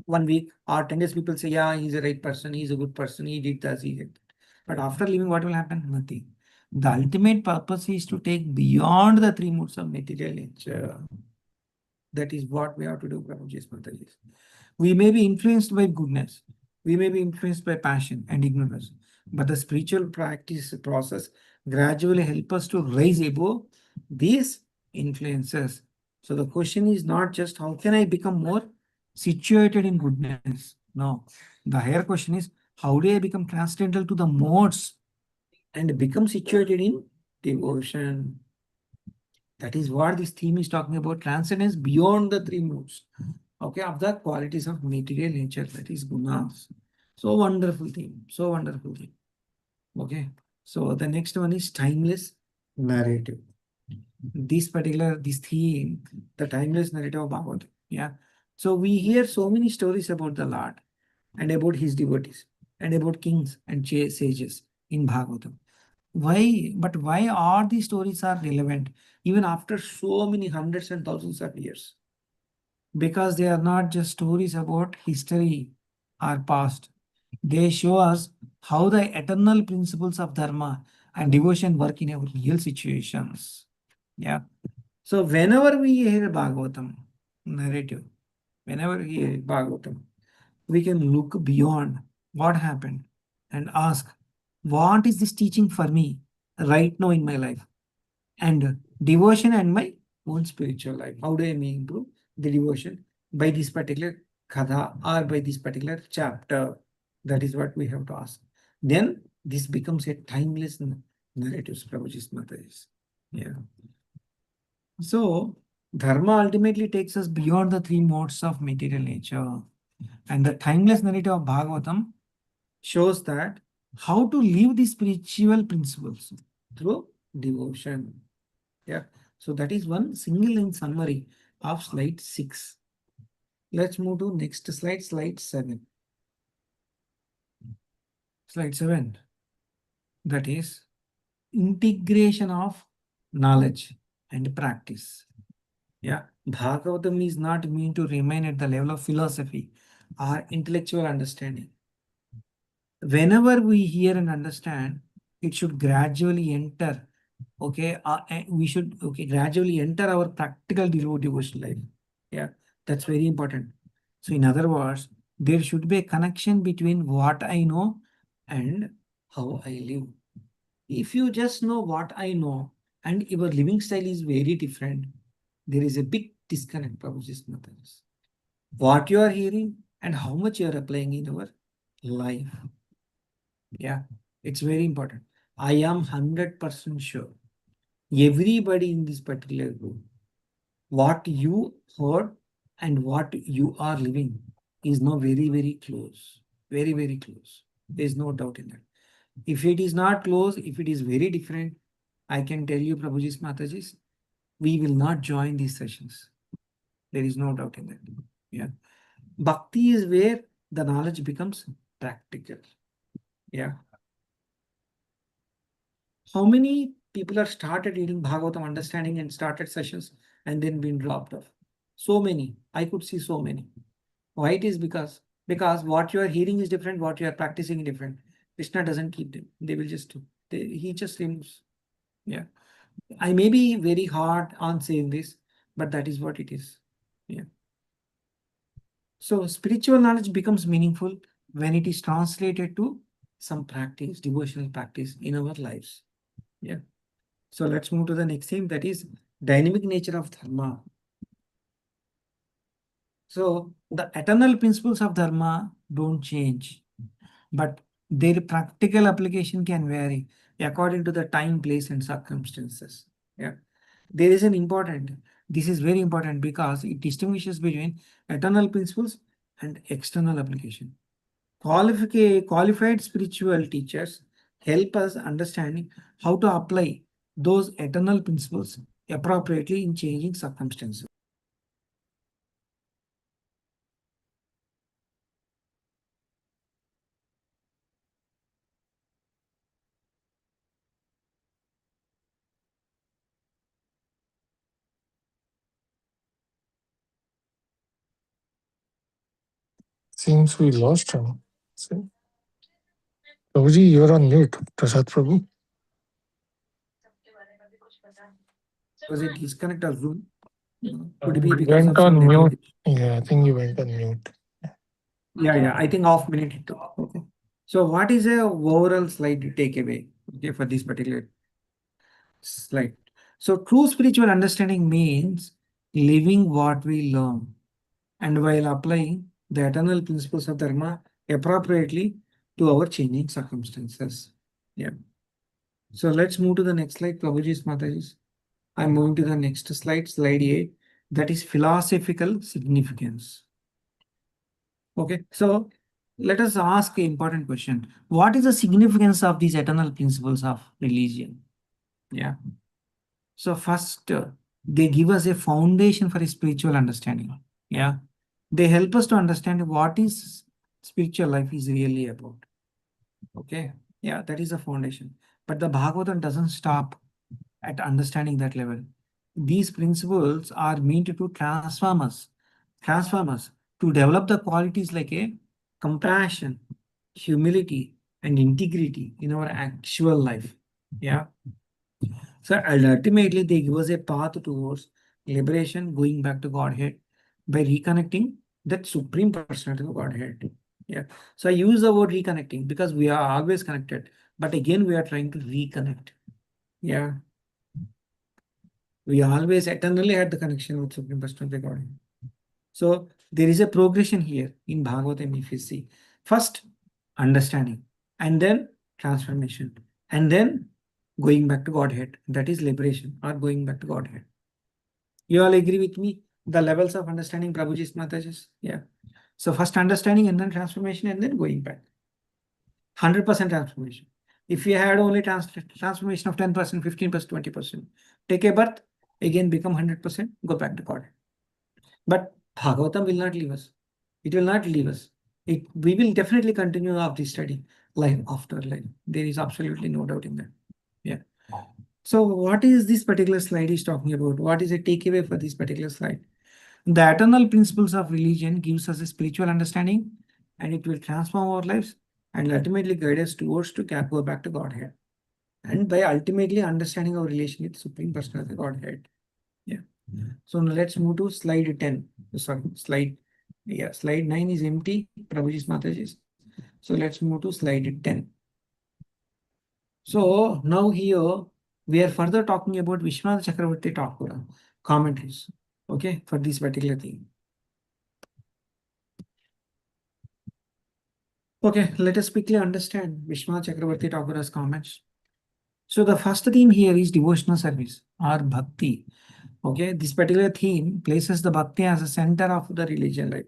Speaker 1: 1 week or 10 days, people say, yeah, he's a right person, he's a good person, he did this, he did that. But after leaving, what will happen? Nothing. The ultimate purpose is to take beyond the three modes of material nature. That is what we have to do, Prabhuji's Mataji. We may be influenced by goodness. We may be influenced by passion and ignorance. But the spiritual practice process gradually help us to rise above these influences. So the question is not just how can I become more situated in goodness? No. The higher question is how do I become transcendental to the modes and become situated in devotion? That is what this theme is talking about, transcendence beyond the three modes. Okay, of the qualities of material nature, that is gunas. So wonderful theme, so wonderful theme. Okay, so the next one is timeless narrative. This theme, the timeless narrative of Bhagavad. Yeah. So we hear so many stories about the Lord and about his devotees and about kings and sages in Bhagavatam. Why are these stories are relevant even after so many hundreds and thousands of years? Because they are not just stories about history or past. They show us how the eternal principles of dharma and devotion work in our real situations. Yeah. So whenever we hear Bhagavatam narrative, whenever we hear Bhagavatam, we can look beyond what happened and ask, what is this teaching for me right now in my life? And devotion and my own spiritual life. How do I improve the devotion by this particular katha or by this particular chapter? That is what we have to ask. Then this becomes a timeless narrative, Prabhuji's Mataji's. Yeah. So dharma ultimately takes us beyond the three modes of material nature. And the timeless narrative of Bhagavatam shows that how to live the spiritual principles through devotion. Yeah. So that is one single line summary of slide 6. Let's move to next slide, slide 7. Slide 7. That is integration of knowledge and practice. Yeah, Bhagavatam is not meant to remain at the level of philosophy or intellectual understanding. Whenever we hear and understand, it should gradually enter. Okay, we should gradually enter our practical devotional life. Yeah, that's very important. So, in other words, there should be a connection between what I know and how I live. If you just know what I know and your living style is very different, there is a big disconnect, Prabhuji's Mata's. What you are hearing and how much you are applying in your life. Yeah, it's very important. I am 100% sure. Everybody in this particular group, what you heard and what you are living is now very, very close. Very, very close. There's no doubt in that. If it is not close, if it is very different, I can tell you, Prabhuji's Matajis, we will not join these sessions. There is no doubt in that. Yeah. Bhakti is where the knowledge becomes practical. Yeah. How many people are started reading Bhagavatam, understanding and started sessions and then been dropped off? So many. I could see so many. Why it is because what you are hearing is different, what you are practicing is different. Krishna doesn't keep them. They will just he just removes. Yeah. I may be very hard on saying this, but that is what it is. Yeah. So spiritual knowledge becomes meaningful when it is translated to some practice, devotional practice in our lives. Yeah. So let's move to the next theme, that is dynamic nature of dharma. So the eternal principles of dharma don't change, but their practical application can vary according to the time, place, and circumstances. Yeah. There is this is very important because it distinguishes between eternal principles and external application. Qualified spiritual teachers help us understanding how to apply those eternal principles appropriately in changing circumstances.
Speaker 7: Seems we lost him. So, Prabhuji, you're on mute. Prasad Prabhu.
Speaker 1: Was it disconnect or Zoom? Could
Speaker 7: You
Speaker 1: be because
Speaker 7: went
Speaker 1: of some
Speaker 7: on
Speaker 1: network.
Speaker 7: mute. Yeah, I think you went on mute.
Speaker 1: Yeah, I think off minute it took. Okay. So what is a overall slide takeaway, okay, for this particular slide? So true spiritual understanding means living what we learn and while applying the eternal principles of dharma appropriately to our changing circumstances. Yeah. So let's move to the next slide, Prabhuji's Mataji's. I'm moving to the next slide, slide 8. That is philosophical significance. Okay, so let us ask an important question. What is the significance of these eternal principles of religion? Yeah. So first, they give us a foundation for a spiritual understanding. Yeah. They help us to understand what is spiritual life is really about. Okay. Yeah, that is the foundation. But the Bhagavatam doesn't stop at understanding that level. These principles are meant to transform us to develop the qualities like a compassion, humility, and integrity in our actual life. Yeah. So ultimately, they give us a path towards liberation, going back to Godhead by reconnecting that supreme personality of Godhead. Yeah. So I use the word reconnecting because we are always connected, but again, we are trying to reconnect. Yeah. We always eternally had the connection with Supreme Personality of Godhead. So there is a progression here in Bhagavatam if you see. First, understanding, and then transformation, and then going back to Godhead. That is liberation or going back to Godhead. You all agree with me? The levels of understanding, Prabhuji's Mataji's? Yeah. So first understanding and then transformation and then going back. 100% transformation. If you had only transformation of 10%, 15%, 20%, take a birth, again become 100%, go back to God. But Bhagavatam will not leave us. It will not leave us. We will definitely continue of this study life after life. There is absolutely no doubt in that. Yeah. So what is this particular slide is talking about? What is a takeaway for this particular slide? The eternal principles of religion gives us a spiritual understanding, and it will transform our lives and ultimately guide us towards to go back to Godhead. And by ultimately understanding our relation with Supreme Personality of Godhead. Yeah. So now let's move to slide 10. Sorry, slide 9 is empty. Prabhuji's Mataji's. So let's move to slide 10. So now here we are further talking about Vishwanath Chakravarti Thakura commentaries. Okay, for this particular thing. Okay, let us quickly understand Vishwanath Chakravarti Thakura's comments. So the first theme here is devotional service or bhakti. Okay, this particular theme places the bhakti as a center of the religion life.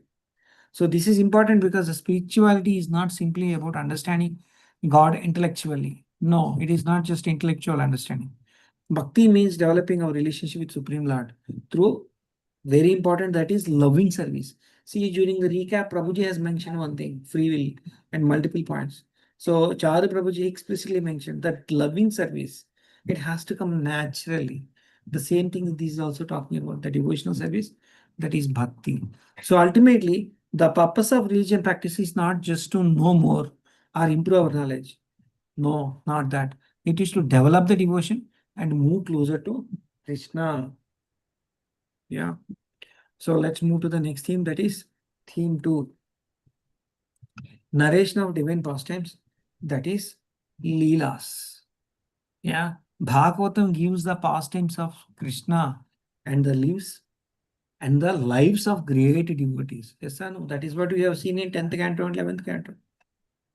Speaker 1: So this is important because the spirituality is not simply about understanding God intellectually. No, it is not just intellectual understanding. Bhakti means developing our relationship with Supreme Lord through very important, that is loving service. See, during the recap, Prabhuji has mentioned one thing, free will, and multiple points. So Charu Prabhuji explicitly mentioned that loving service, it has to come naturally. The same thing this is also talking about, the devotional service, that is bhakti. So ultimately, the purpose of religion practice is not just to know more or improve our knowledge. No, not that. It is to develop the devotion and move closer to Krishna. Yeah. So let's move to the next theme, that is theme 2. Narration of divine pastimes, that is Leelas. Yeah. Bhagavatam gives the pastimes of Krishna and the lives of great devotees. Yes or no? That is what we have seen in 10th canto and 11th canto.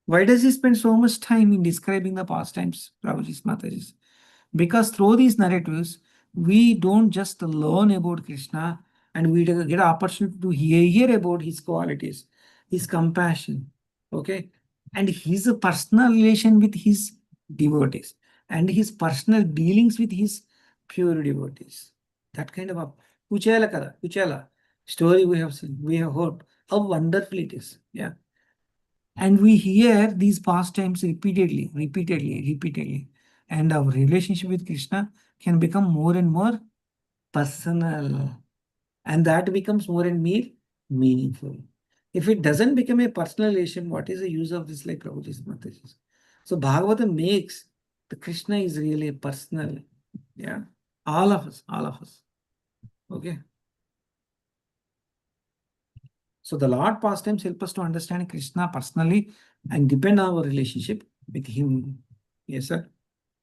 Speaker 1: Why does he spend so much time in describing the pastimes, Prabhuji's Mataji's? Because through these narratives, we don't just learn about Krishna, and we get an opportunity to hear about his qualities, his compassion, okay, and his personal relation with his devotees, and his personal dealings with his pure devotees. That kind of a Kuchala story we have seen, we have heard how wonderful it is. Yeah. And we hear these pastimes repeatedly. And our relationship with Krishna can become more and more personal. And that becomes more and more meaningful. If it doesn't become a personal relation, what is the use of this, like Prabhuji's Mataji's? So Bhagavatam makes the Krishna is really personal. Yeah. All of us. Okay. So the Lord pastimes help us to understand Krishna personally and depend on our relationship with him. Yes, sir.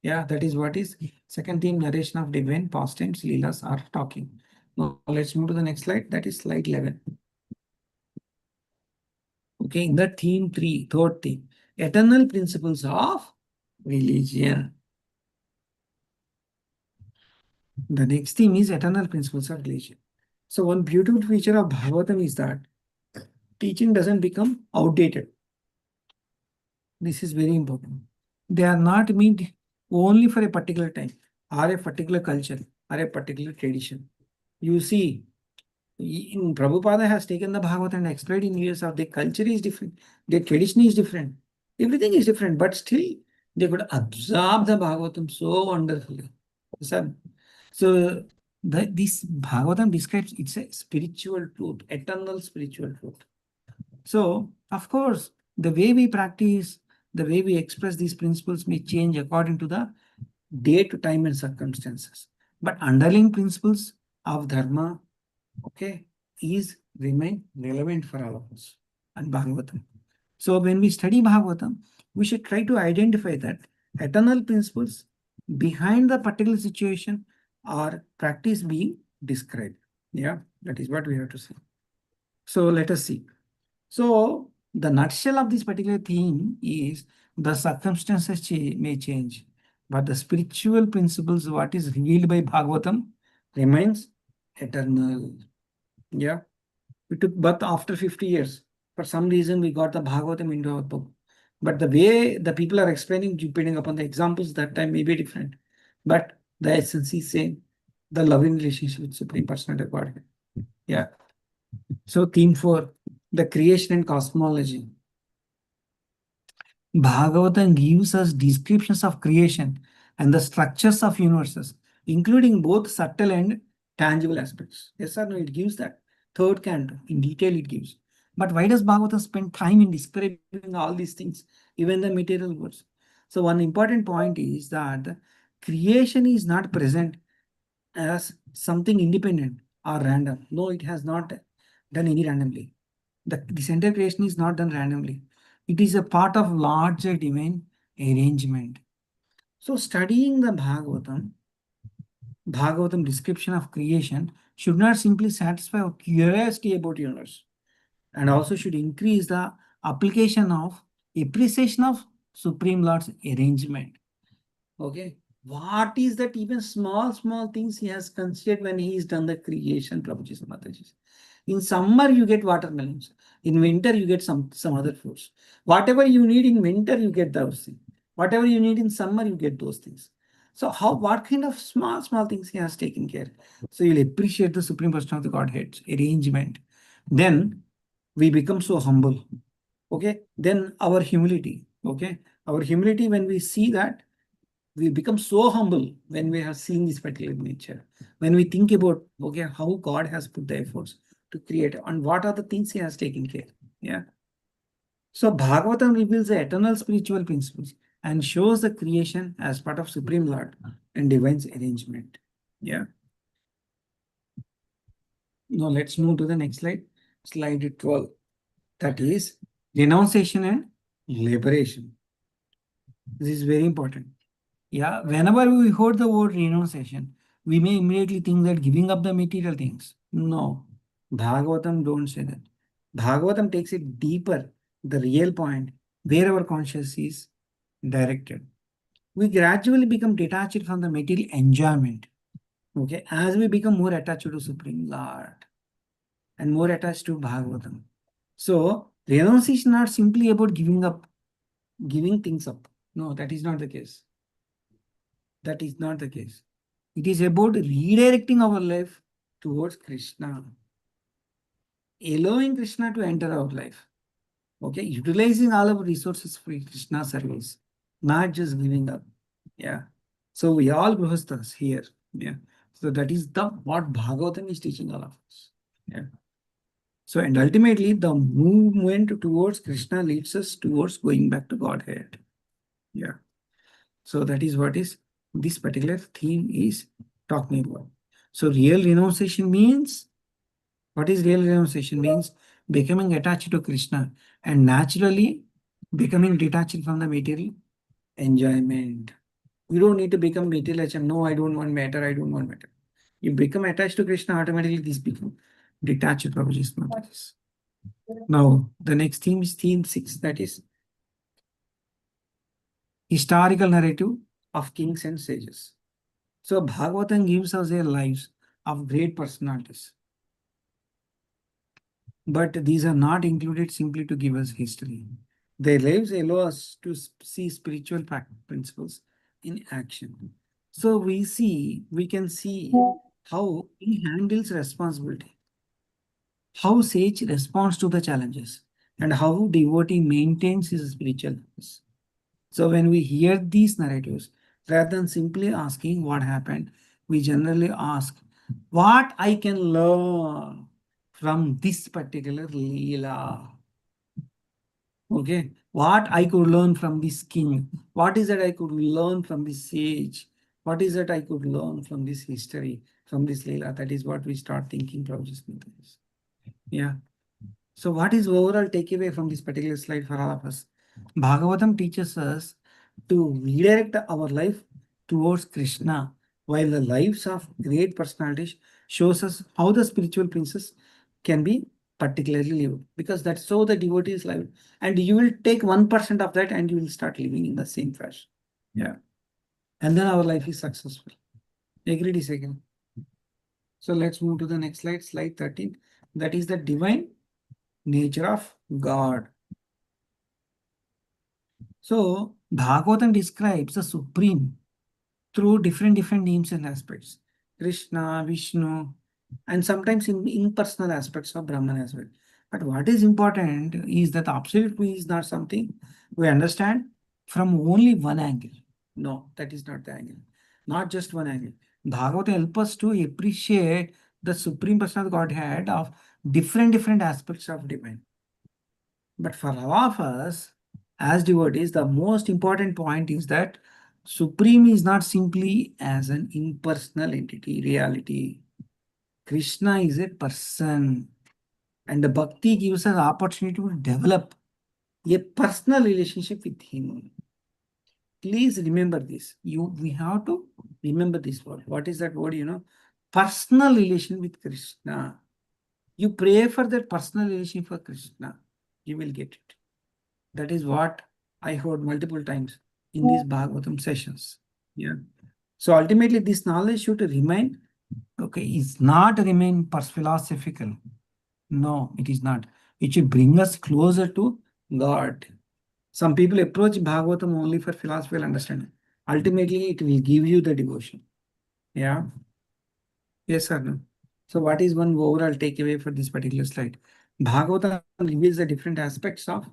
Speaker 1: Yeah, that is what is second theme, narration of divine pastimes, Leelas are talking. Now let's move to the next slide. That is slide 11. Okay, in the theme 3, third theme, eternal principles of religion. The next theme is eternal principles of religion. So one beautiful feature of Bhagavatam is that teaching doesn't become outdated. This is very important. They are not meant only for a particular time or a particular culture or a particular tradition. You see, in Prabhupada has taken the Bhagavatam and explained in years of their culture is different, their tradition is different, everything is different, but still they could absorb the Bhagavatam so wonderfully. So this Bhagavatam describes it's a spiritual truth, eternal spiritual truth. So, of course, the way we practice, the way we express these principles may change according to the date, time, and circumstances. But underlying principles of dharma, okay, is remain relevant for all of us and Bhagavatam. So when we study Bhagavatam, we should try to identify that eternal principles behind the particular situation or practice being described. Yeah, that is what we have to see. So let us see. So the nutshell of this particular theme is the circumstances may change, but the spiritual principles, what is revealed by Bhagavatam, remains eternal. Yeah. We took birth after 50 years. For some reason, we got the Bhagavatam into our book. But the way the people are explaining, depending upon the examples, that time may be different. But the essence is same. The loving relationship with Supreme Personality of Godhead. Yeah. So theme 4, the creation and cosmology. Bhagavatam gives us descriptions of creation and the structures of universes, including both subtle and tangible aspects. Yes or no? It gives that third canto in detail. It gives. But why does Bhagavatam spend time in describing all these things, even the material words? So one important point is that creation is not present as something independent or random. No, it has not done any randomly. This entire creation is not done randomly. It is a part of larger divine arrangement. So studying the Bhagavatam description of creation should not simply satisfy our curiosity about universe, and also should increase the application of appreciation of Supreme Lord's arrangement. Okay. What is that even small things he has considered when he has done the creation, Prabhuji Mataji? In summer, you get watermelons. In winter, you get some other fruits. Whatever you need in winter, you get those things. Whatever you need in summer, you get those things. So what kind of small things he has taken care? So you'll appreciate the Supreme Person of the Godhead's arrangement. Then we become so humble. Okay. Then our humility. Okay. Our humility, when we see that, we become so humble when we have seen this particular nature. When we think about, okay, how God has put the efforts to create and what are the things he has taken care. Yeah. So Bhagavatam reveals the eternal spiritual principles and shows the creation as part of Supreme Lord and Divine's arrangement. Yeah. Now let's move to the next slide. Slide 12. That is renunciation and liberation. This is very important. Yeah, whenever we heard the word renunciation, we may immediately think that giving up the material things. No, Bhagavatam don't say that. Bhagavatam takes it deeper, the real point, where our conscience is directed. We gradually become detached from the material enjoyment. Okay, as we become more attached to Supreme Lord and more attached to Bhagavatam. So, renunciation is not simply about giving things up. No, that is not the case. That is not the case. It is about redirecting our life towards Krishna, allowing Krishna to enter our life. Okay, utilizing all our resources for Krishna service, not just giving up. Yeah. So we all grihasthas here. Yeah. So that is what Bhagavatam is teaching all of us. Yeah. So and ultimately the movement towards Krishna leads us towards going back to Godhead. Yeah. So that is what is this particular theme is talking about. So real renunciation means, what is real renunciation? Means becoming attached to Krishna and naturally becoming detached from the material enjoyment. You don't need to become material. No, I don't want matter. I don't want matter. You become attached to Krishna, automatically this becomes detached from Krishna. Now, the next theme is theme 6, that is historical narrative of kings and sages. So Bhagavatam gives us their lives of great personalities. But these are not included simply to give us history. Their lives allow us to see spiritual principles in action. So we can see how he handles responsibility, how sage responds to the challenges, and how devotee maintains his spiritual lives. So when we hear these narratives, rather than simply asking what happened, we generally ask what I can learn from this particular Leela. Okay, what I could learn from this king, what is that I could learn from this sage, what is that I could learn from this history, from this Leela. That is what we start thinking, Prabhuji. Yeah. So what is overall takeaway from this particular slide for all of us? Bhagavatam teaches us to redirect our life towards Krishna, while the lives of great personalities shows us how the spiritual princess can be particularly lived, because that's how the devotee is lived. And you will take 1% of that and you will start living in the same fashion. Yeah. And then our life is successful. Agree, disagree? So let's move to the next slide, slide 13. That is the divine nature of God. So Bhagavatam describes the Supreme through different names and aspects. Krishna, Vishnu, and sometimes in impersonal aspects of Brahman as well. But what is important is that the absolute is not something we understand from only one angle. No, that is not the angle. Not just one angle. Bhagavata help us to appreciate the Supreme Personal Godhead of different aspects of divine. But for all of us, as devotees, the most important point is that Supreme is not simply as an impersonal entity, reality. Krishna is a person. And the bhakti gives us opportunity to develop a personal relationship with him. Please remember this. We have to remember this word. What is that word? Personal relation with Krishna. You pray for that personal relation for Krishna. You will get it. That is what I heard multiple times in these Bhagavatam sessions. Yeah. So ultimately, this knowledge should remain, it's not remain philosophical. No, it is not. It should bring us closer to God. Some people approach Bhagavatam only for philosophical understanding. Ultimately, it will give you the devotion. Yeah. Yes or no? So what is one overall takeaway for this particular slide? Bhagavatam reveals the different aspects of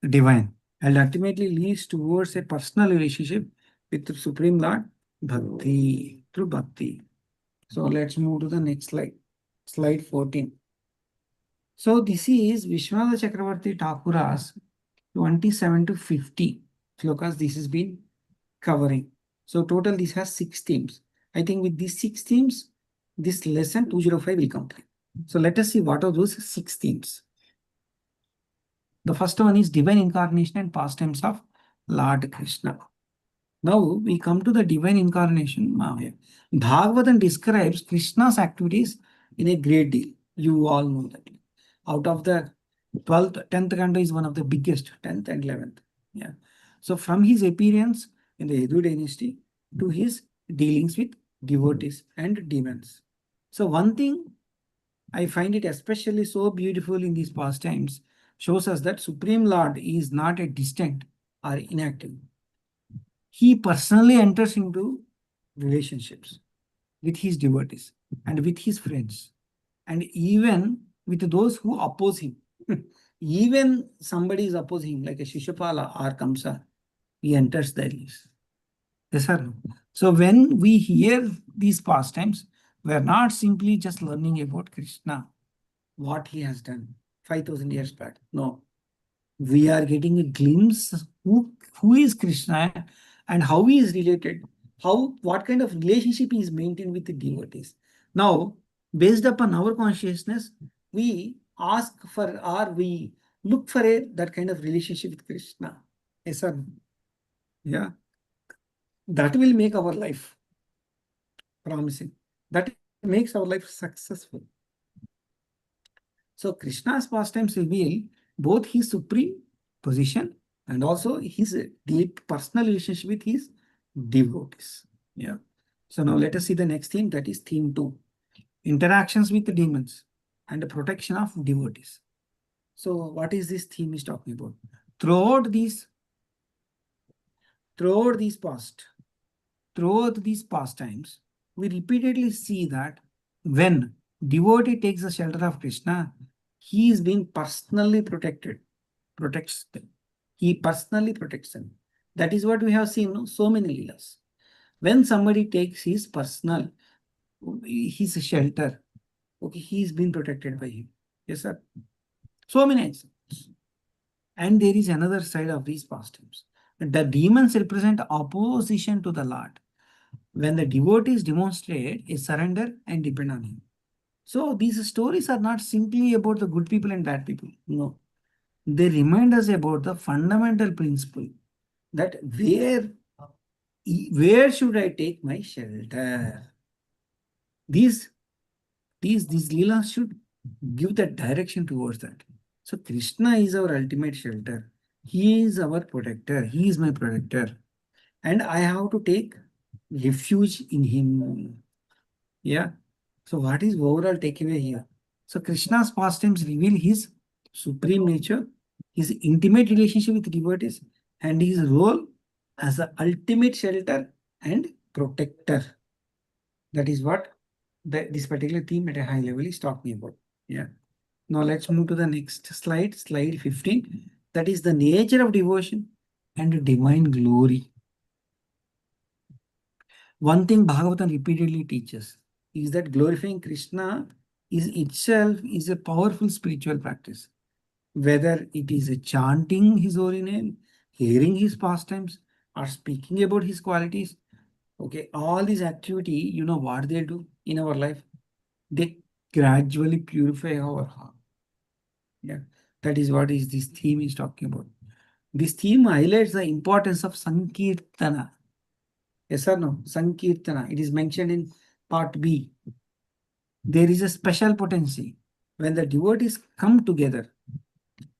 Speaker 1: divine and ultimately leads towards a personal relationship with the Supreme Lord, Bhakti, through Bhakti. So let's move to the next slide. Slide 14. So this is Vishwanath Chakravarti Thakura's 27 to 50 slokas this has been covering. So total this has 6 themes. I think with these 6 themes, this lesson 205 will complete. So let us see what are those 6 themes. The first one is divine incarnation and pastimes of Lord Krishna. Now we come to the divine incarnation. Bhagavatam describes Krishna's activities in a great deal. You all know that. Out of the 12th, 10th canto is one of the biggest, 10th and 11th. Yeah. So from his appearance in the Yadu dynasty to his dealings with devotees and demons. So one thing I find it especially so beautiful in these pastimes shows us that Supreme Lord is not a distant or inactive. He personally enters into relationships with his devotees and with his friends and even with those who oppose him. Even somebody is opposing him, like a Shishupala or Kamsa, he enters their lives. Yes or no? So when we hear these pastimes, we are not simply just learning about Krishna, what he has done 5,000 years back. No. We are getting a glimpse who is Krishna and how he is related, what kind of relationship he is maintained with the devotees. Now, based upon our consciousness, we ask for or we look for that kind of relationship with Krishna. Yes, sir. Yeah. That will make our life promising. That makes our life successful. So Krishna's pastimes reveal both his supreme position and also his deep personal relationship with his devotees. Yeah. So now let us see the next theme, that is theme 2. Interactions with the demons and the protection of devotees. So what is this theme is talking about? Throughout these pastimes, we repeatedly see that when devotee takes the shelter of Krishna, he is being personally protects them. He personally protects them. That is what we have seen, no? So many leelas. When somebody takes his shelter, okay, he is being protected by him. Yes, sir. So many examples. And there is another side of these pastimes. The demons represent opposition to the Lord. When the devotees demonstrate a surrender and depend on him. So these stories are not simply about the good people and bad people. No. They remind us about the fundamental principle that where should I take my shelter? These leelas should give that direction towards that. So Krishna is our ultimate shelter. He is our protector. He is my protector. And I have to take refuge in him. Yeah. So what is overall takeaway here? So Krishna's pastimes reveal his supreme nature, his intimate relationship with devotees, and his role as the ultimate shelter and protector. That is what this particular theme at a high level is talking about. Yeah. Now let's move to the next slide, slide 15. That is the nature of devotion and divine glory. One thing Bhagavatam repeatedly teaches is that glorifying Krishna is itself is a powerful spiritual practice. Whether it is a chanting his holy name, hearing his pastimes, or speaking about his qualities, okay, all these activity, you know what they do in our life? They gradually purify our heart. Yeah, that is what is this theme is talking about. This theme highlights the importance of Sankirtana. Yes or no? Sankirtana. It is mentioned in part B. There is a special potency when the devotees come together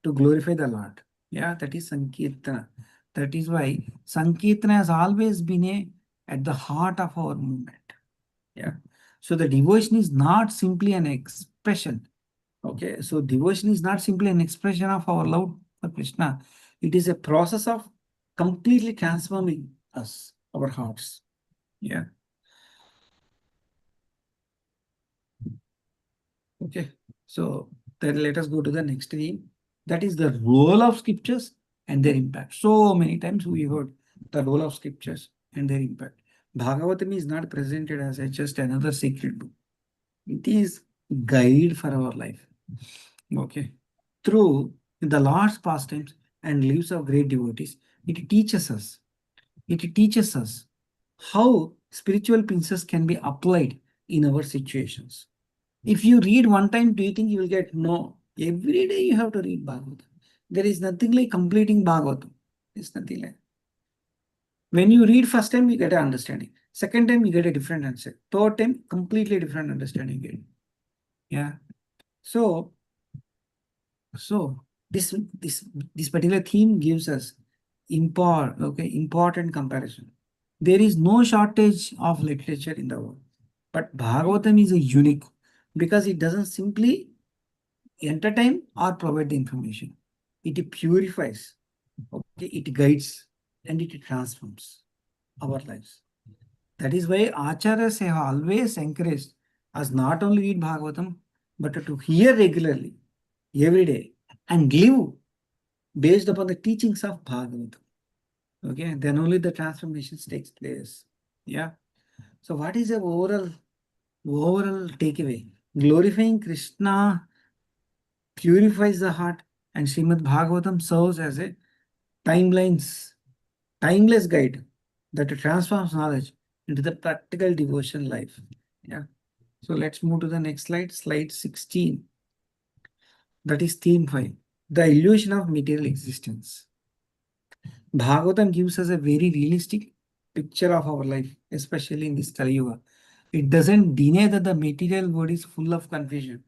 Speaker 1: to glorify the Lord. Yeah, that is Sankirtana. That is why Sankirtana has always been at the heart of our movement. Yeah. So the devotion is not simply an expression. Okay. So devotion is not simply an expression of our love for Krishna. It is a process of completely transforming us, our hearts. Yeah. Okay. So then let us go to the next theme. That is the role of scriptures and their impact. So many times we heard the role of scriptures and their impact. Bhagavatam is not presented as just another sacred book. It is guide for our life. Okay. Through the Lord's pastimes and lives of great devotees, it teaches us. It teaches us how spiritual principles can be applied in our situations. If you read one time, do you think you will get? No. Every day you have to read Bhagavatam. There is nothing like completing Bhagavatam. There's nothing like. When you read first time, you get an understanding. Second time, you get a different answer. Third time, completely different understanding. Yeah. So this particular theme gives us important comparison. There is no shortage of literature in the world, but Bhagavatam is a unique because it doesn't simply entertain or provide the information. It purifies, okay, it guides, and it transforms our lives. That is why Acharyas have always encouraged us not only read Bhagavatam, but to hear regularly, every day, and live based upon the teachings of Bhagavatam. Okay, then only the transformations takes place. Yeah. So what is the overall takeaway? Glorifying Krishna purifies the heart, and Srimad Bhagavatam serves as a timeless guide that transforms knowledge into the practical devotion life. Yeah. So let's move to the next slide, slide 16. That is theme 5, the illusion of material existence. Bhagavatam gives us a very realistic picture of our life, especially in this Kali Yuga. It doesn't deny that the material world is full of confusion.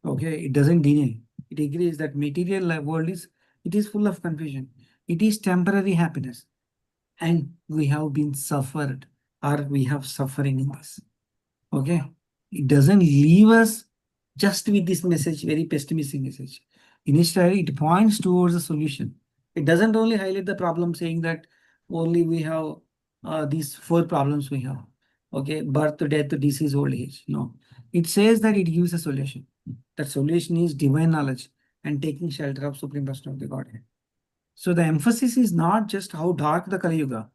Speaker 1: Okay, it doesn't deny. It agrees that material world is full of confusion. It is temporary happiness, and we have been suffered or we have suffering in this. Okay, it doesn't leave us just with this message, very pessimistic message. Instead, it points towards a solution. It doesn't only highlight the problem saying that only we have these 4 problems we have. Okay, birth, death, disease, old age. No, it says that it gives a solution. That solution is divine knowledge and taking shelter of Supreme Person of the Godhead. So the emphasis is not just how dark the Kali Yuga,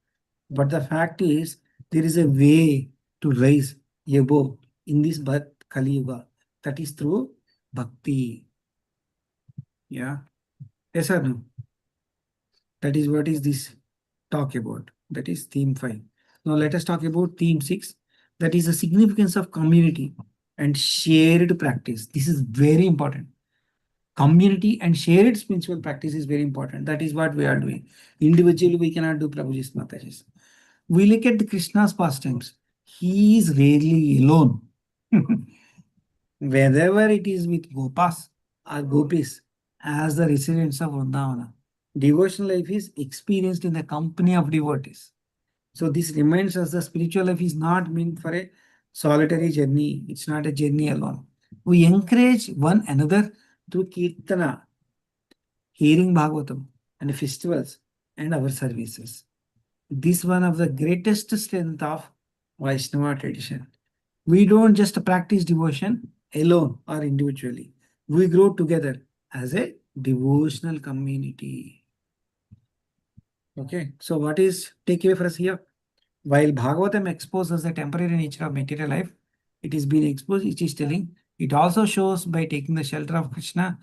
Speaker 1: but the fact is there is a way to rise above in this birth Kali Yuga. That is through bhakti. Yeah. Yes or no? That is what is this talk about. That is theme 5. Now let us talk about theme 6. That is the significance of community and shared practice. This is very important. Community and shared spiritual practice is very important. That is what we are doing. Individually, we cannot do Prabhuji's Mataji's. We look at the Krishna's pastimes. He is rarely alone. Whether it is with Gopas or Gopis as the residents of Vrindavana, devotional life is experienced in the company of devotees. So this reminds us the spiritual life is not meant for a solitary journey. It's not a journey alone. We encourage one another through Kirtana, hearing Bhagavatam, and festivals, and our services. This one of the greatest strength of Vaishnava tradition. We don't just practice devotion alone or individually. We grow together as a devotional community. Okay, so what is takeaway for us here? While Bhagavatam exposes the temporary nature of material life, it is being exposed, it is telling, it also shows by taking the shelter of Krishna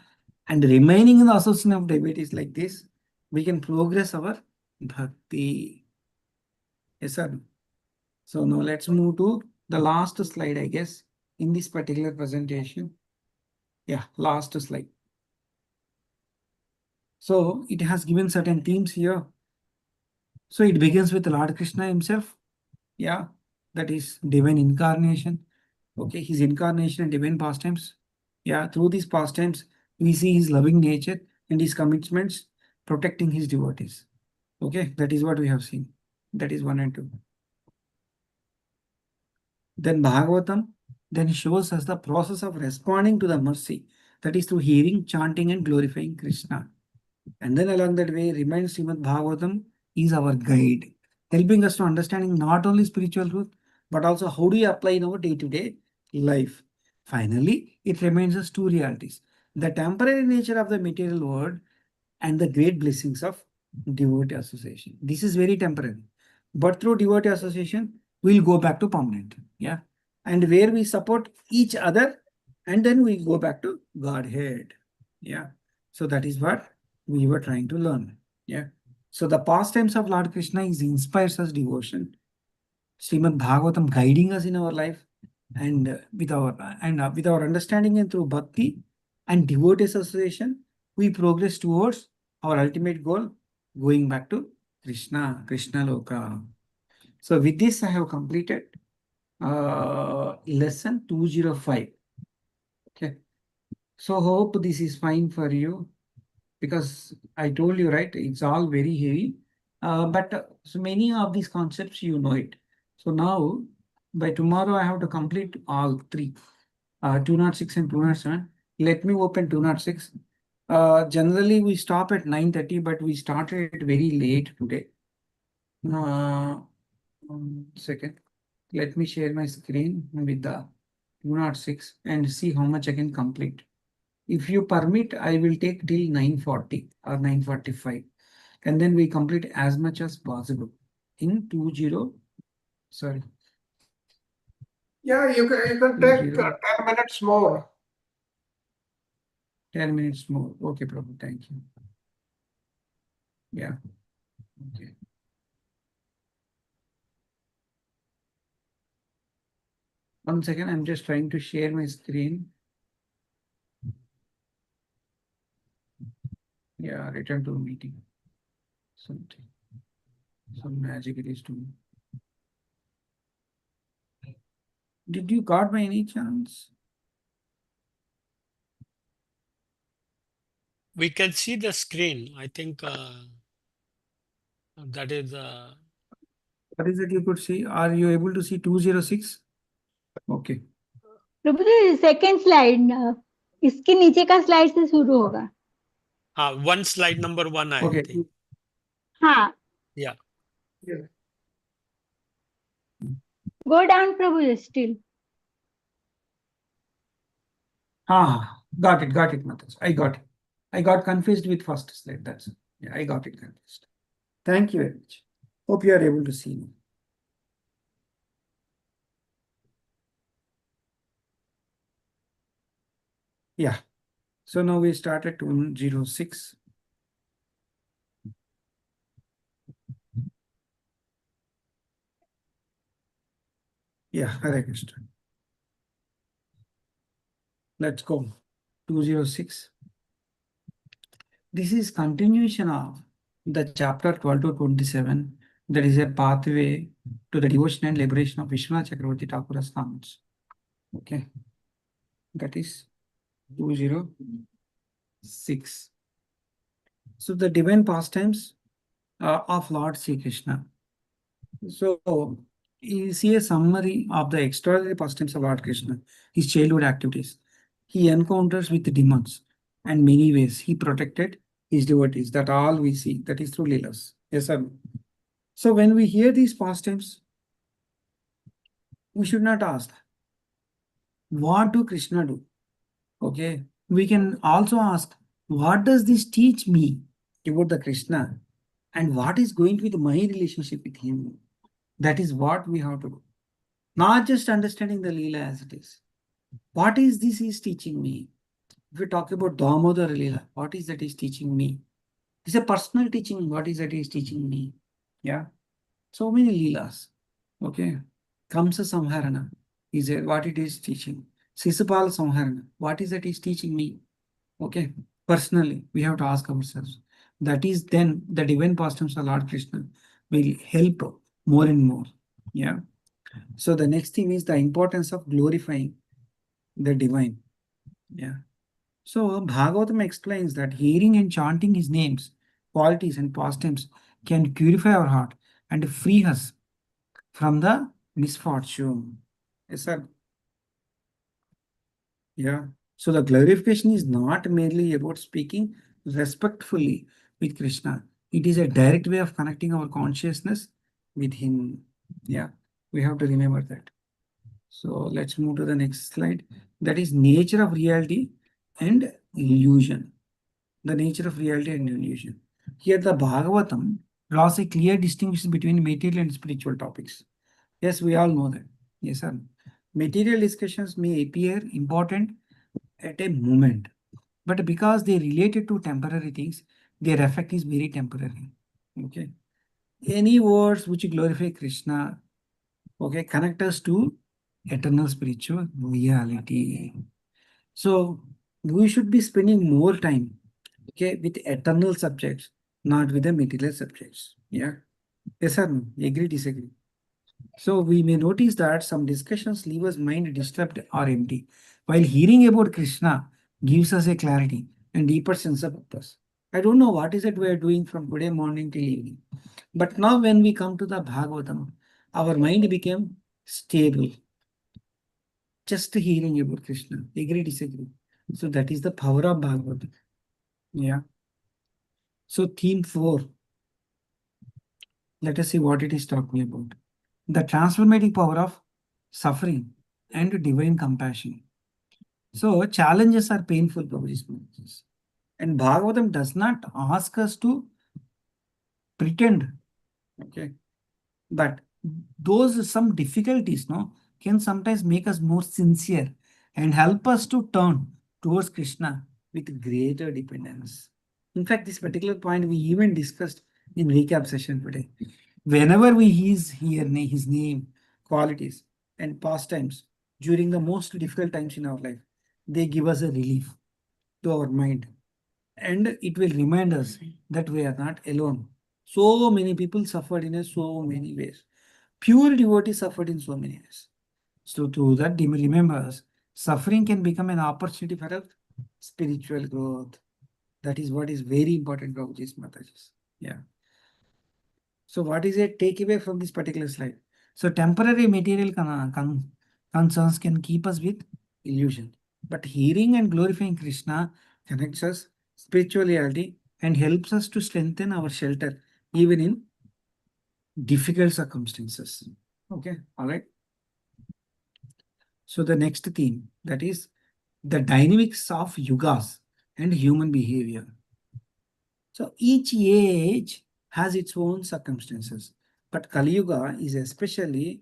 Speaker 1: and remaining in the association of devotees like this, we can progress our bhakti. Yes, sir. So now let's move to the last slide, I guess, in this particular presentation. Yeah, last slide. So it has given certain themes here. So it begins with Lord Krishna himself. Yeah, that is divine incarnation. Okay, his incarnation and divine pastimes. Yeah, through these pastimes, we see his loving nature and his commitments protecting his devotees. Okay, that is what we have seen. That is 1 and 2. Then Bhagavatam then shows us the process of responding to the mercy. That is through hearing, chanting, and glorifying Krishna. And then along that way, reminds Srimad Bhagavatam is our guide, helping us to understanding not only spiritual truth, but also how do we apply in our day-to-day life. Finally, it reminds us two realities: the temporary nature of the material world and the great blessings of devotee association. This is very temporary, but through devotee association, we'll go back to permanent. Yeah. And where we support each other, and then we go back to Godhead. Yeah. So that is what we were trying to learn. Yeah. So the pastimes of Lord Krishna is inspires us devotion. Srimad Bhagavatam guiding us in our life, and with our understanding and through bhakti and devotee association, we progress towards our ultimate goal, going back to Krishna Loka. So with this, I have completed lesson 205. Okay. So hope this is fine for you, because I told you, right, it's all very heavy. But so many of these concepts, you know it. So now, by tomorrow, I have to complete all three, 206 and 207. Let me open 206. Generally, we stop at 9:30, but we started very late today. 1 second. Let me share my screen with the 206 and see how much I can complete. If you permit, I will take till 9:40 or 9:45, and then we complete as much as possible in 20. Sorry.
Speaker 6: Yeah, you can take 10 minutes more.
Speaker 1: 10 minutes more. Okay, Prabhu. Thank you. Yeah. Okay. One second. I'm just trying to share my screen. Yeah, return to meeting. Something. Some magic it is doing. Did you got by any chance?
Speaker 3: We can see the screen. I think that is.
Speaker 1: What is it you could see? Are you able to see 206? Okay.
Speaker 4: Prabhu ji second slide इसके नीचे का slide से शुरू होगा.
Speaker 3: one slide number 1, I
Speaker 1: Okay.
Speaker 3: think.
Speaker 4: हाँ.
Speaker 3: Yeah.
Speaker 6: Yeah.
Speaker 4: Go down, Prabhu ji, still.
Speaker 1: Got it, Matas. I got it. I got confused with first slide. That's it. Yeah, I got it confused. Thank you very much. Hope you are able to see me. Yeah. So now we start at 206. Yeah, Hare Krishna. Let's go. 206. This is continuation of the chapter 12 to 27. That is a pathway to the devotion and liberation of Vishwanath Chakravarti Thakura's comments. Okay. That is 206. So the divine pastimes of Lord Sri Krishna. So you see a summary of the extraordinary pastimes of Lord Krishna, his childhood activities. He encounters with demons, and many ways he protected his devotees. That all we see. That is through Leelas. Yes, sir. So when we hear these pastimes, we should not ask, what do Krishna do? Okay. We can also ask, what does this teach me about the Krishna? And what is going to be my relationship with him? That is what we have to do. Not just understanding the Leela as it is. What is this is teaching me? If we talk about Damodar Leela, what is that is teaching me? It's a personal teaching. What is that is teaching me? Yeah. So many Leelas. Okay. Kamsa Samharana is what it is teaching. Sisupala Samharana. What is that is teaching me? Okay. Personally, we have to ask ourselves. That is then the divine pastimes of Lord Krishna will help more and more. Yeah. So the next thing is the importance of glorifying the divine. Yeah. So Bhagavatam explains that hearing and chanting his names, qualities, and pastimes can purify our heart and free us from the misfortune. Yes, sir. Yeah. So the glorification is not merely about speaking respectfully with Krishna. It is a direct way of connecting our consciousness with him. Yeah. We have to remember that. So let's move to the next slide. That is nature of reality and illusion. The nature of reality and illusion. Here the Bhagavatam draws a clear distinction between material and spiritual topics. Yes, we all know that. Yes, sir. Material discussions may appear important at a moment, but because they related to temporary things, their effect is very temporary. Okay. Any words which glorify Krishna, okay, connect us to eternal spiritual reality. So we should be spending more time, okay, with eternal subjects, not with the material subjects. Yeah. Yes or no? Agree, disagree? So we may notice that some discussions leave us mind disturbed or empty, while hearing about Krishna gives us a clarity and deeper sense of purpose. I don't know what is it we are doing from today morning till evening. But now when we come to the Bhagavatam, our mind became stable. Just hearing about Krishna. Agree, disagree? So that is the power of Bhagavatam. Yeah. So theme 4. Let us see what it is talking about. The transformative power of suffering and divine compassion. So challenges are painful, Prabhuji. And Bhagavatam does not ask us to pretend. Okay. But those some difficulties, no, can sometimes make us more sincere and help us to turn towards Krishna with greater dependence. In fact, this particular point we even discussed in recap session today. Whenever we hear his name, qualities, and pastimes during the most difficult times in our life, they give us a relief to our mind. And it will remind us that we are not alone. So many people suffered in so many ways. Pure devotees suffered in so many ways. So through that, remember us, suffering can become an opportunity for a spiritual growth. That is what is very important, Prabhuji's Mataji's. Yeah. So what is a takeaway from this particular slide? So temporary material concerns can keep us with illusion. But hearing and glorifying Krishna connects us spirituality and helps us to strengthen our shelter even in difficult circumstances. Okay, all right. So the next theme, that is the dynamics of yugas and human behavior. So each age has its own circumstances, but Kali Yuga is especially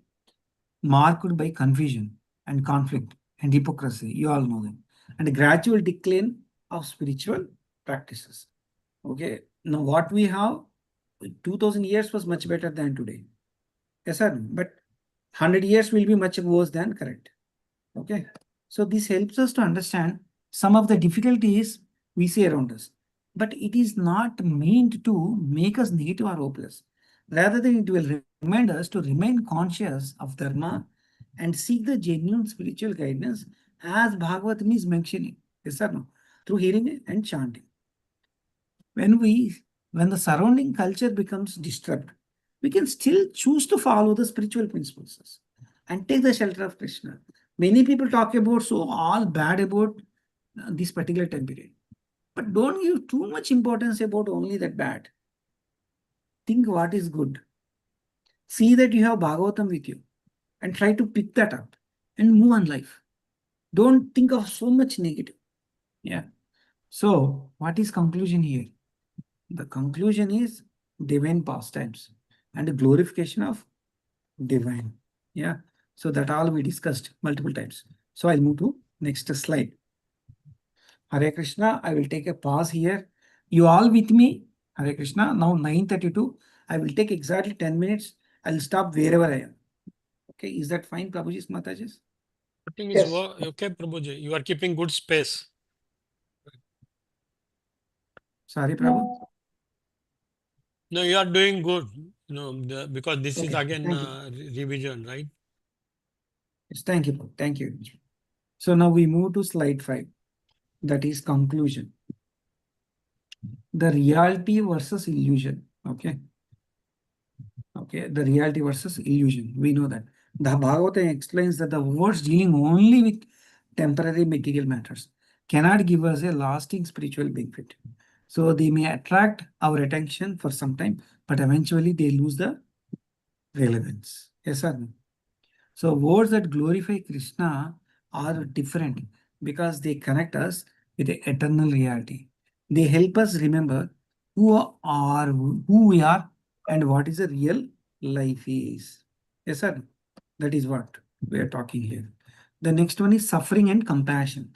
Speaker 1: marked by confusion and conflict and hypocrisy. You all know them. And a gradual decline of spiritual practices. Okay. Now what we have, 2000 years was much better than today. Yes, sir. But 100 years will be much worse than current. Okay. So this helps us to understand some of the difficulties we see around us. But it is not meant to make us negative or hopeless. Rather than it will remind us to remain conscious of dharma and seek the genuine spiritual guidance as Bhagavatam is mentioning. Yes or no? Through hearing and chanting. When the surrounding culture becomes disturbed, we can still choose to follow the spiritual principles and take the shelter of Krishna. Many people talk about so all bad about this particular time period. But don't give too much importance about only that bad. Think what is good. See that you have Bhagavatam with you and try to pick that up and move on life. Don't think of so much negative. Yeah. So what is conclusion here? The conclusion is divine pastimes and the glorification of divine. Yeah. So that all we discussed multiple times. So I'll move to next slide. Hare Krishna. I will take a pause here. You all with me? Hare Krishna. Now 9:32. I will take exactly 10 minutes. I'll stop wherever I am. Okay. Is that fine, Prabhuji, Mataji?
Speaker 3: Everything is
Speaker 6: Yes.
Speaker 3: okay, Prabhuji. You are keeping good space.
Speaker 1: Sorry, Prabhu.
Speaker 3: No, you are doing good. Because this is
Speaker 1: Okay,
Speaker 3: again
Speaker 1: thank you.
Speaker 3: revision, right?
Speaker 1: Yes, thank you. Thank you. So now we move to slide 5. That is conclusion. The reality versus illusion. Okay. Okay. The reality versus illusion. We know that. The Bhagavata explains that the words dealing only with temporary material matters cannot give us a lasting spiritual benefit. So they may attract our attention for some time, but eventually they lose the relevance. Yes or no? So words that glorify Krishna are different because they connect us with the eternal reality. They help us remember who we are, and what is the real life is. Yes, sir. That is what we are talking here. The next one is suffering and compassion.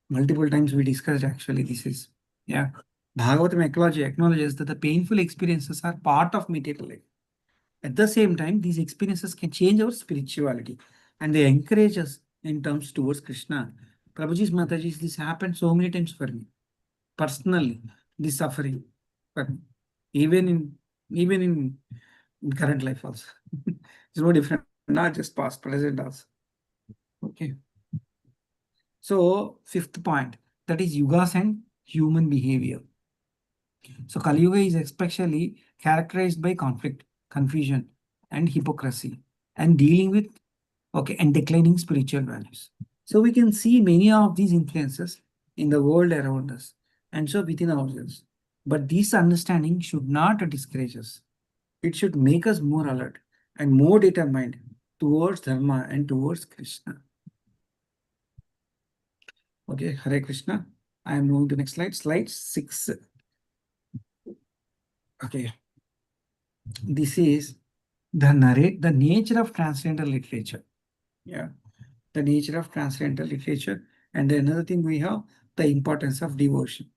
Speaker 1: Multiple times we discussed actually this is. Yeah. Bhagavatam acknowledges that the painful experiences are part of material life. At the same time, these experiences can change our spirituality and they encourage us in terms towards Krishna. Prabhuji's Mataji, this happened so many times for me. Personally, this suffering for me. Even in current life also. It's no different, not just past, present also. Okay. So, fifth point, that is yugas and human behavior. So Kali Yuga is especially characterized by conflict, confusion, and hypocrisy, and dealing with and declining spiritual values. So we can see many of these influences in the world around us, and so within ourselves. But this understanding should not discourage us. It should make us more alert and more determined towards Dharma and towards Krishna. Okay, Hare Krishna. I am moving to next slide. Slide 6. Okay. This is the nature of transcendental literature. Yeah, the nature of transcendental literature. And another thing we have, the importance of devotion.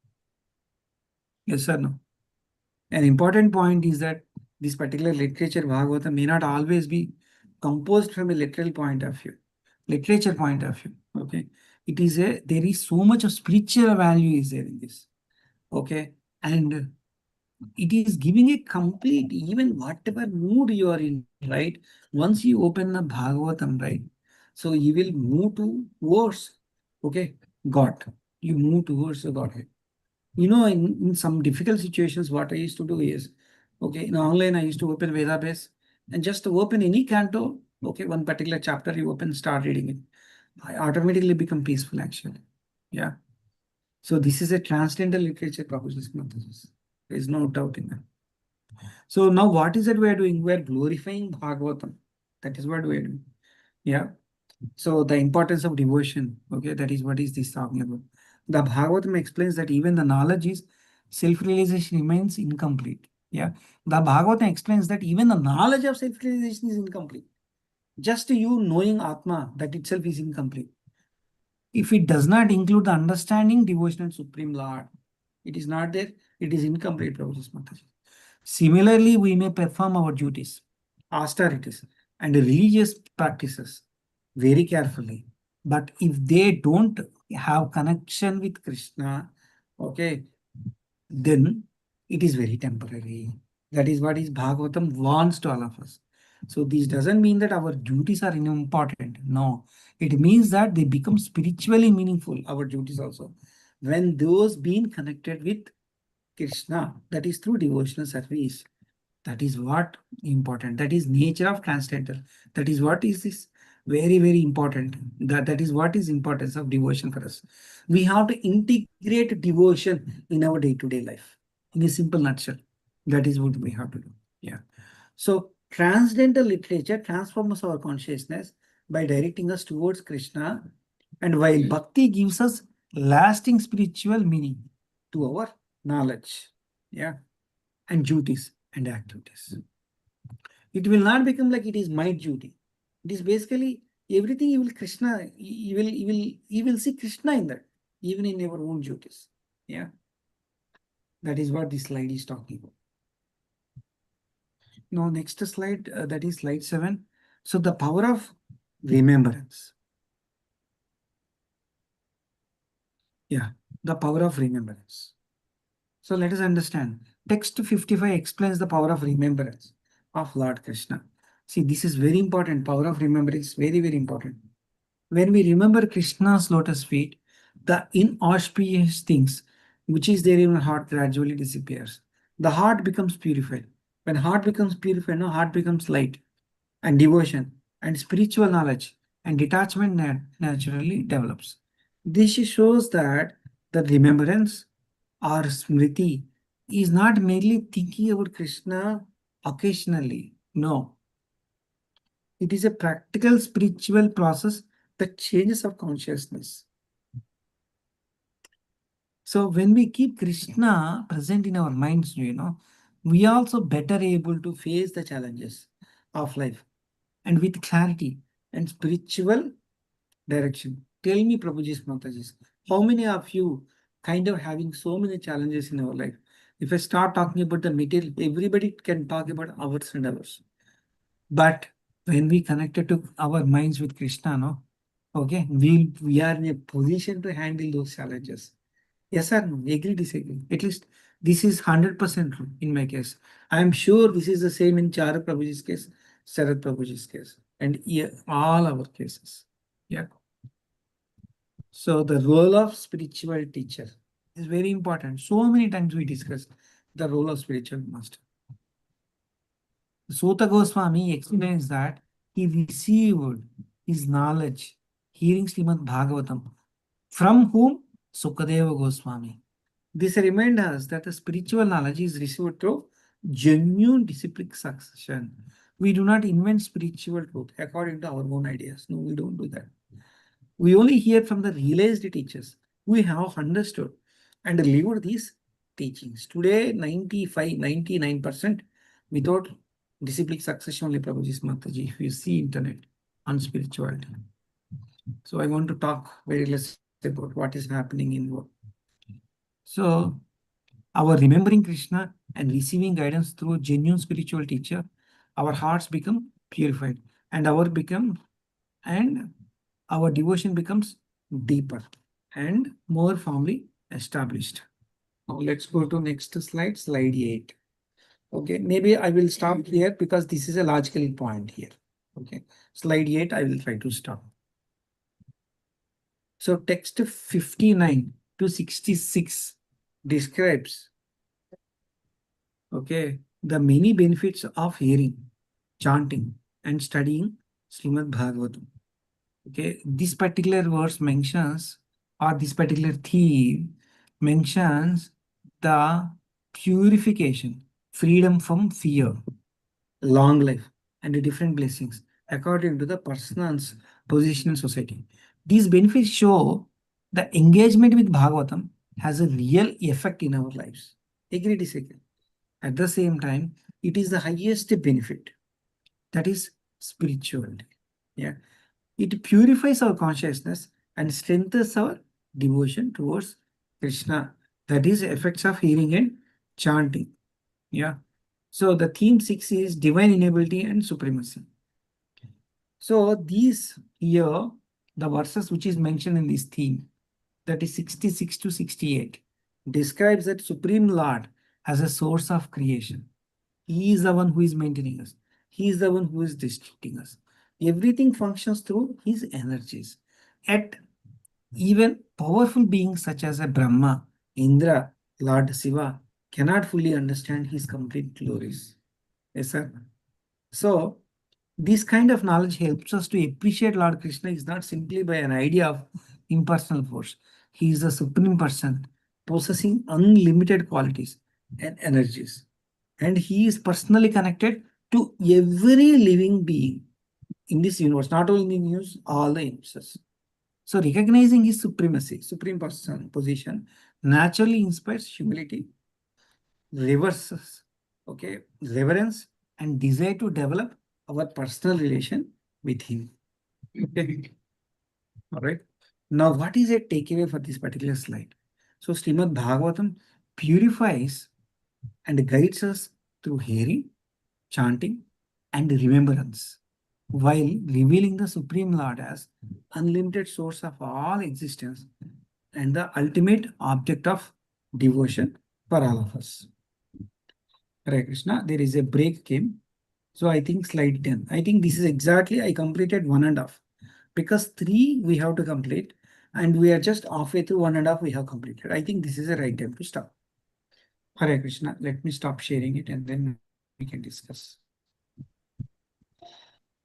Speaker 1: Yes or no? An important point is that this particular literature, Bhagavata, may not always be composed from a literal point of view, literature point of view. Okay, there is so much of spiritual value is there in this. Okay, and it is giving a complete, even whatever mood you are in, right? Once you open the Bhagavatam, right? So you will move towards, God. You move towards the Godhead. In some difficult situations, what I used to do is, in online, I used to open Veda base and just open any canto, one particular chapter, you open, start reading it. I automatically become peaceful, actually. Yeah. So this is a transcendental literature proposition. There is no doubt in that. So now what is it we are doing? We are glorifying Bhagavatam. That is what we are doing. Yeah. So the importance of devotion, that is what is this talking about. The Bhagavatam explains that even the knowledge is self-realization remains incomplete. Yeah. The Bhagavatam explains that even the knowledge of self-realization is incomplete. Just you knowing Atma, that itself is incomplete. If it does not include the understanding, devotion, and Supreme Lord, it is not there, it is incomplete, Prabhuji Mataji. Similarly, we may perform our duties, austerities, and religious practices very carefully. But if they don't have connection with Krishna, then it is very temporary. That is what is Bhagavatam wants to all of us. So this doesn't mean that our duties are unimportant. No, it means that they become spiritually meaningful, our duties also. When those being connected with Krishna, that is through devotional service. That is what important. That is nature of transcendental. That is what is this very, very important. That is what is importance of devotion for us. We have to integrate devotion in our day-to-day life. In a simple nutshell, that is what we have to do. Yeah. So transcendental literature transforms our consciousness by directing us towards Krishna, and while bhakti gives us lasting spiritual meaning to our knowledge. Yeah. And duties and activities. It will not become like it is my duty. It is basically everything you will Krishna, you will see Krishna in that, even in your own duties. Yeah. That is what this slide is talking about. Now, next slide, that is slide 7. So the power of remembrance. Yeah, the power of remembrance. So let us understand. Text 55 explains the power of remembrance of Lord Krishna. See, this is very important. Power of remembrance, very, very important. When we remember Krishna's lotus feet, the inauspicious things which is there in our heart gradually disappears. The heart becomes purified. When heart becomes purified, no, heart becomes light, and devotion and spiritual knowledge and detachment naturally develops. This shows that the remembrance or smriti is not merely thinking about Krishna occasionally. No, it is a practical spiritual process that changes our consciousness. So when we keep Krishna present in our minds, we are also better able to face the challenges of life and with clarity and spiritual direction. Tell me, Prabhuji Mataji, how many of you kind of having so many challenges in our life? If I start talking about the material, everybody can talk about hours and hours. But when we connected to our minds with Krishna, no, okay, we are in a position to handle those challenges. Yes or no? Agree, disagree? At least this is 100% true in my case. I am sure this is the same in Chara Prabhuji's case, Sharad Prabhuji's case, and all our cases. Yeah. So the role of spiritual teacher is very important. So many times we discuss the role of spiritual master. Sota Goswami explains that he received his knowledge hearing Srimad Bhagavatam. From whom? Sukadeva Goswami. This reminds us that the spiritual knowledge is received through genuine disciplic succession. We do not invent spiritual truth according to our own ideas. No, we don't do that. We only hear from the realized teachers who have understood and lived these teachings. Today, 95, 99% without disciplic succession only, Prabhuji's Mataji, if you see internet on spirituality. So I want to talk very less about what is happening in world. So our remembering Krishna and receiving guidance through a genuine spiritual teacher, our hearts become purified and our devotion becomes deeper and more firmly established. Now let's go to next slide, slide 8. Okay, maybe I will stop here because this is a logical point here. Okay, slide 8, I will try to stop. So text 59 to 66 describes, okay, the many benefits of hearing, chanting, and studying Srimad Bhagavatam. Okay, this particular verse mentions, or this particular theme mentions the purification, freedom from fear, long life, and the different blessings according to the person's position in society. These benefits show the engagement with Bhagavatam has a real effect in our lives. Agree, disagree? At the same time, it is the highest benefit, that is spirituality. Yeah, it purifies our consciousness and strengthens our devotion towards Krishna. That is effects of hearing and chanting. Yeah. So the theme 6 is divine enability and supremacy. So these here, the verses which is mentioned in this theme, that is 66 to 68, describes that Supreme Lord as a source of creation. He is the one who is maintaining us. He is the one who is distracting us. Everything functions through his energies. Yet, even powerful beings such as a Brahma, Indra, Lord Shiva cannot fully understand his complete glories. Yes, sir. So, this kind of knowledge helps us to appreciate Lord Krishna is not simply by an idea of impersonal force. He is the supreme person possessing unlimited qualities and energies. And he is personally connected to every living being in this universe, not only in the universe, all the universes. So recognizing his supremacy, supreme person position, naturally inspires humility, reverses, okay, reverence and desire to develop our personal relation with him. Okay. All right. Now, what is a takeaway for this particular slide? So, Srimad Bhagavatam purifies and guides us through hearing, chanting, and remembrance, while revealing the Supreme Lord as unlimited source of all existence and the ultimate object of devotion for all of us. Hare Krishna, there is a break came. So I think slide 10. I think this is exactly, I completed 1.5 because 3 we have to complete and we are just halfway through 1.5 we have completed. I think this is the right time to stop. Hare Krishna, let me stop sharing it and then we can discuss.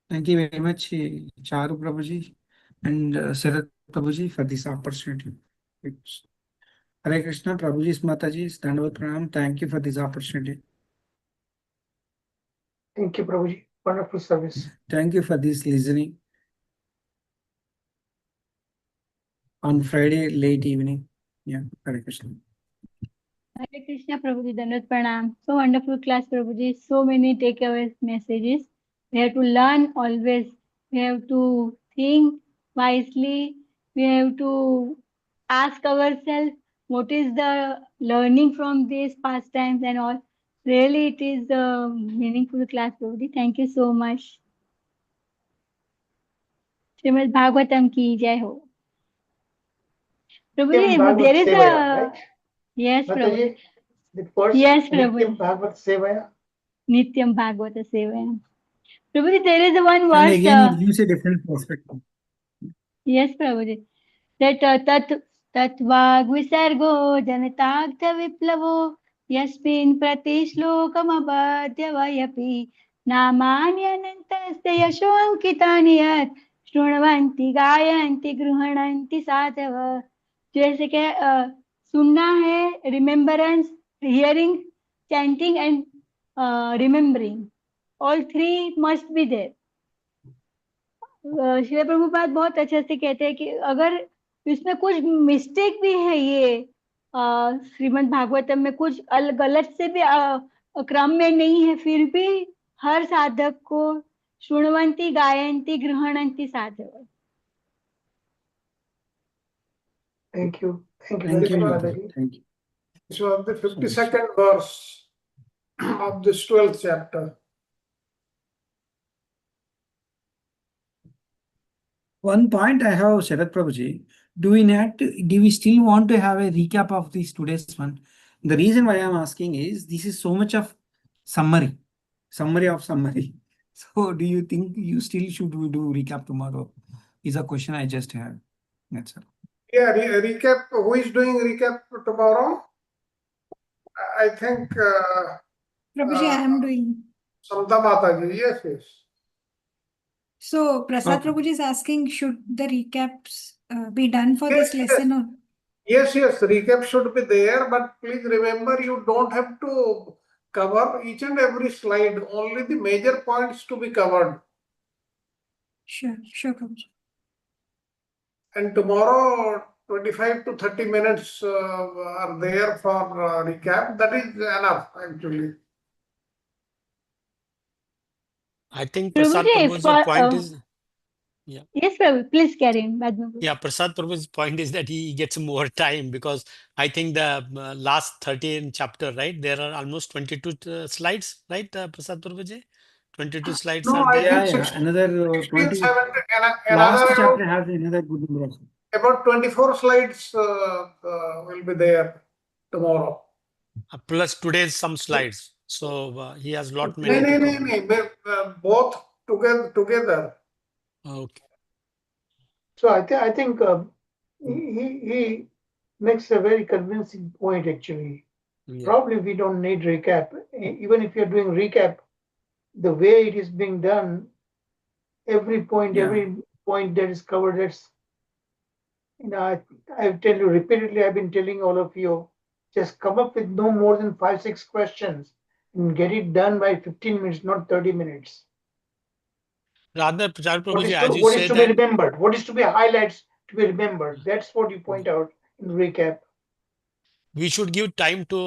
Speaker 1: Thank you very much, Charu Prabhuji and Sarath Prabhuji for this opportunity. Hare Krishna, Prabhuji's Mataji's Dandavat Pranam. Thank you for this opportunity.
Speaker 6: Thank you, Prabhuji. Wonderful service.
Speaker 1: Thank you for this listening on Friday late evening. Yeah, Hare Krishna.
Speaker 4: Hare Krishna, Prabhuji, Dandavat Pranam. So wonderful class, Prabhuji. So many takeaways messages. We have to learn always. We have to think wisely. We have to ask ourselves what is the learning from these pastimes and all. Really, it is a meaningful class, Prabhuji. Thank you so much. Srimad Bhagavatam ki jai ho. Prabhuji,
Speaker 6: Bhagavad
Speaker 4: there is
Speaker 6: Sevaya,
Speaker 4: a...
Speaker 6: right?
Speaker 4: Yes, Prabhuji.
Speaker 6: Mataji, the first
Speaker 4: Yes,
Speaker 6: Nityam
Speaker 4: Prabhuji.
Speaker 6: Bhagavad Sevaya.
Speaker 4: Nityam Bhagavata Sevayam. Prabhuji, there is one
Speaker 1: And
Speaker 4: verse.
Speaker 1: again, it gives a different perspective.
Speaker 4: Yes, Prabhuji. That tat vag visargo janatagta viplavo yasmin pratishlokam abadhyavayapi namanyanantasya yashoankitani yat शृण्वन्ति गायन्ति गृह्णन्ति साधव जैसे कि सुनना है remembrance hearing chanting and remembering all three must be there शिव प्रभुपाद बहुत अच्छे से कहते हैं कि अगर इसमें कुछ मिस्टेक भी है ये श्रीमद् भागवतम में कुछ गलत से भी क्रम में नहीं है फिर भी हर साधक को शृण्वन्ति गायन्ति गृह्णन्ति साधक.
Speaker 6: Thank you. Thank you.
Speaker 1: Thank you,
Speaker 6: Mataji.
Speaker 1: Mataji. Thank you.
Speaker 8: So the 52nd verse of this 12th chapter.
Speaker 1: One point I have, Sharad Prabhuji. Do we still want to have a recap of this today's one? The reason why I'm asking is this is so much of summary of summary. So do you think you still should we do recap tomorrow? Is a question I just have. That's all.
Speaker 8: Yeah, recap. Who is doing recap tomorrow? I think
Speaker 5: Prabhuji, I am doing.
Speaker 8: Samta Mataji. Yes, yes.
Speaker 5: So Prasad
Speaker 1: Okay.
Speaker 5: Prabhuji is asking, should the recaps be done for
Speaker 8: Yes,
Speaker 5: this lesson? Or?
Speaker 8: Yes, recap should be there, but please remember you don't have to cover each and every slide, only the major points to be covered.
Speaker 5: Sure, Prabhuji.
Speaker 8: And tomorrow, 25 to 30 minutes are there for recap. That is enough, actually.
Speaker 3: I think Prasad
Speaker 4: Prabhuji,
Speaker 3: Prabhu's point is, yeah.
Speaker 4: Yes, Prabhu, please carry on.
Speaker 3: Yeah, Prasad Prabhu's point is that he gets more time because I think the last 13 chapter, right? There are almost 22 slides, right, Prasad Prabhuji? 22 slides
Speaker 8: No,
Speaker 3: are
Speaker 8: I
Speaker 3: there.
Speaker 8: think
Speaker 1: Yeah, another
Speaker 8: 16,
Speaker 1: 20.
Speaker 8: 17,
Speaker 1: Last
Speaker 8: another
Speaker 1: chapter has another good number.
Speaker 8: about 24 slides will be there tomorrow.
Speaker 3: Plus today's some slides. So he has lot
Speaker 8: No,
Speaker 3: many to cover.
Speaker 8: both together.
Speaker 3: Okay.
Speaker 6: So I think he makes a very convincing point actually.
Speaker 3: Yeah.
Speaker 6: Probably we don't need recap. Even if you're doing recap, the way it is being done, every point that is covered, that's, I tell you repeatedly, I've been telling all of you, just come up with no more than 5-6 questions and get it done by 15 minutes, not 30 minutes.
Speaker 3: Rather, Prasad Prabhuji, as you
Speaker 6: What
Speaker 3: say
Speaker 6: is to
Speaker 3: that,
Speaker 6: be remembered? What is to be highlights to be remembered? That's what you point out in recap.
Speaker 3: we should give time to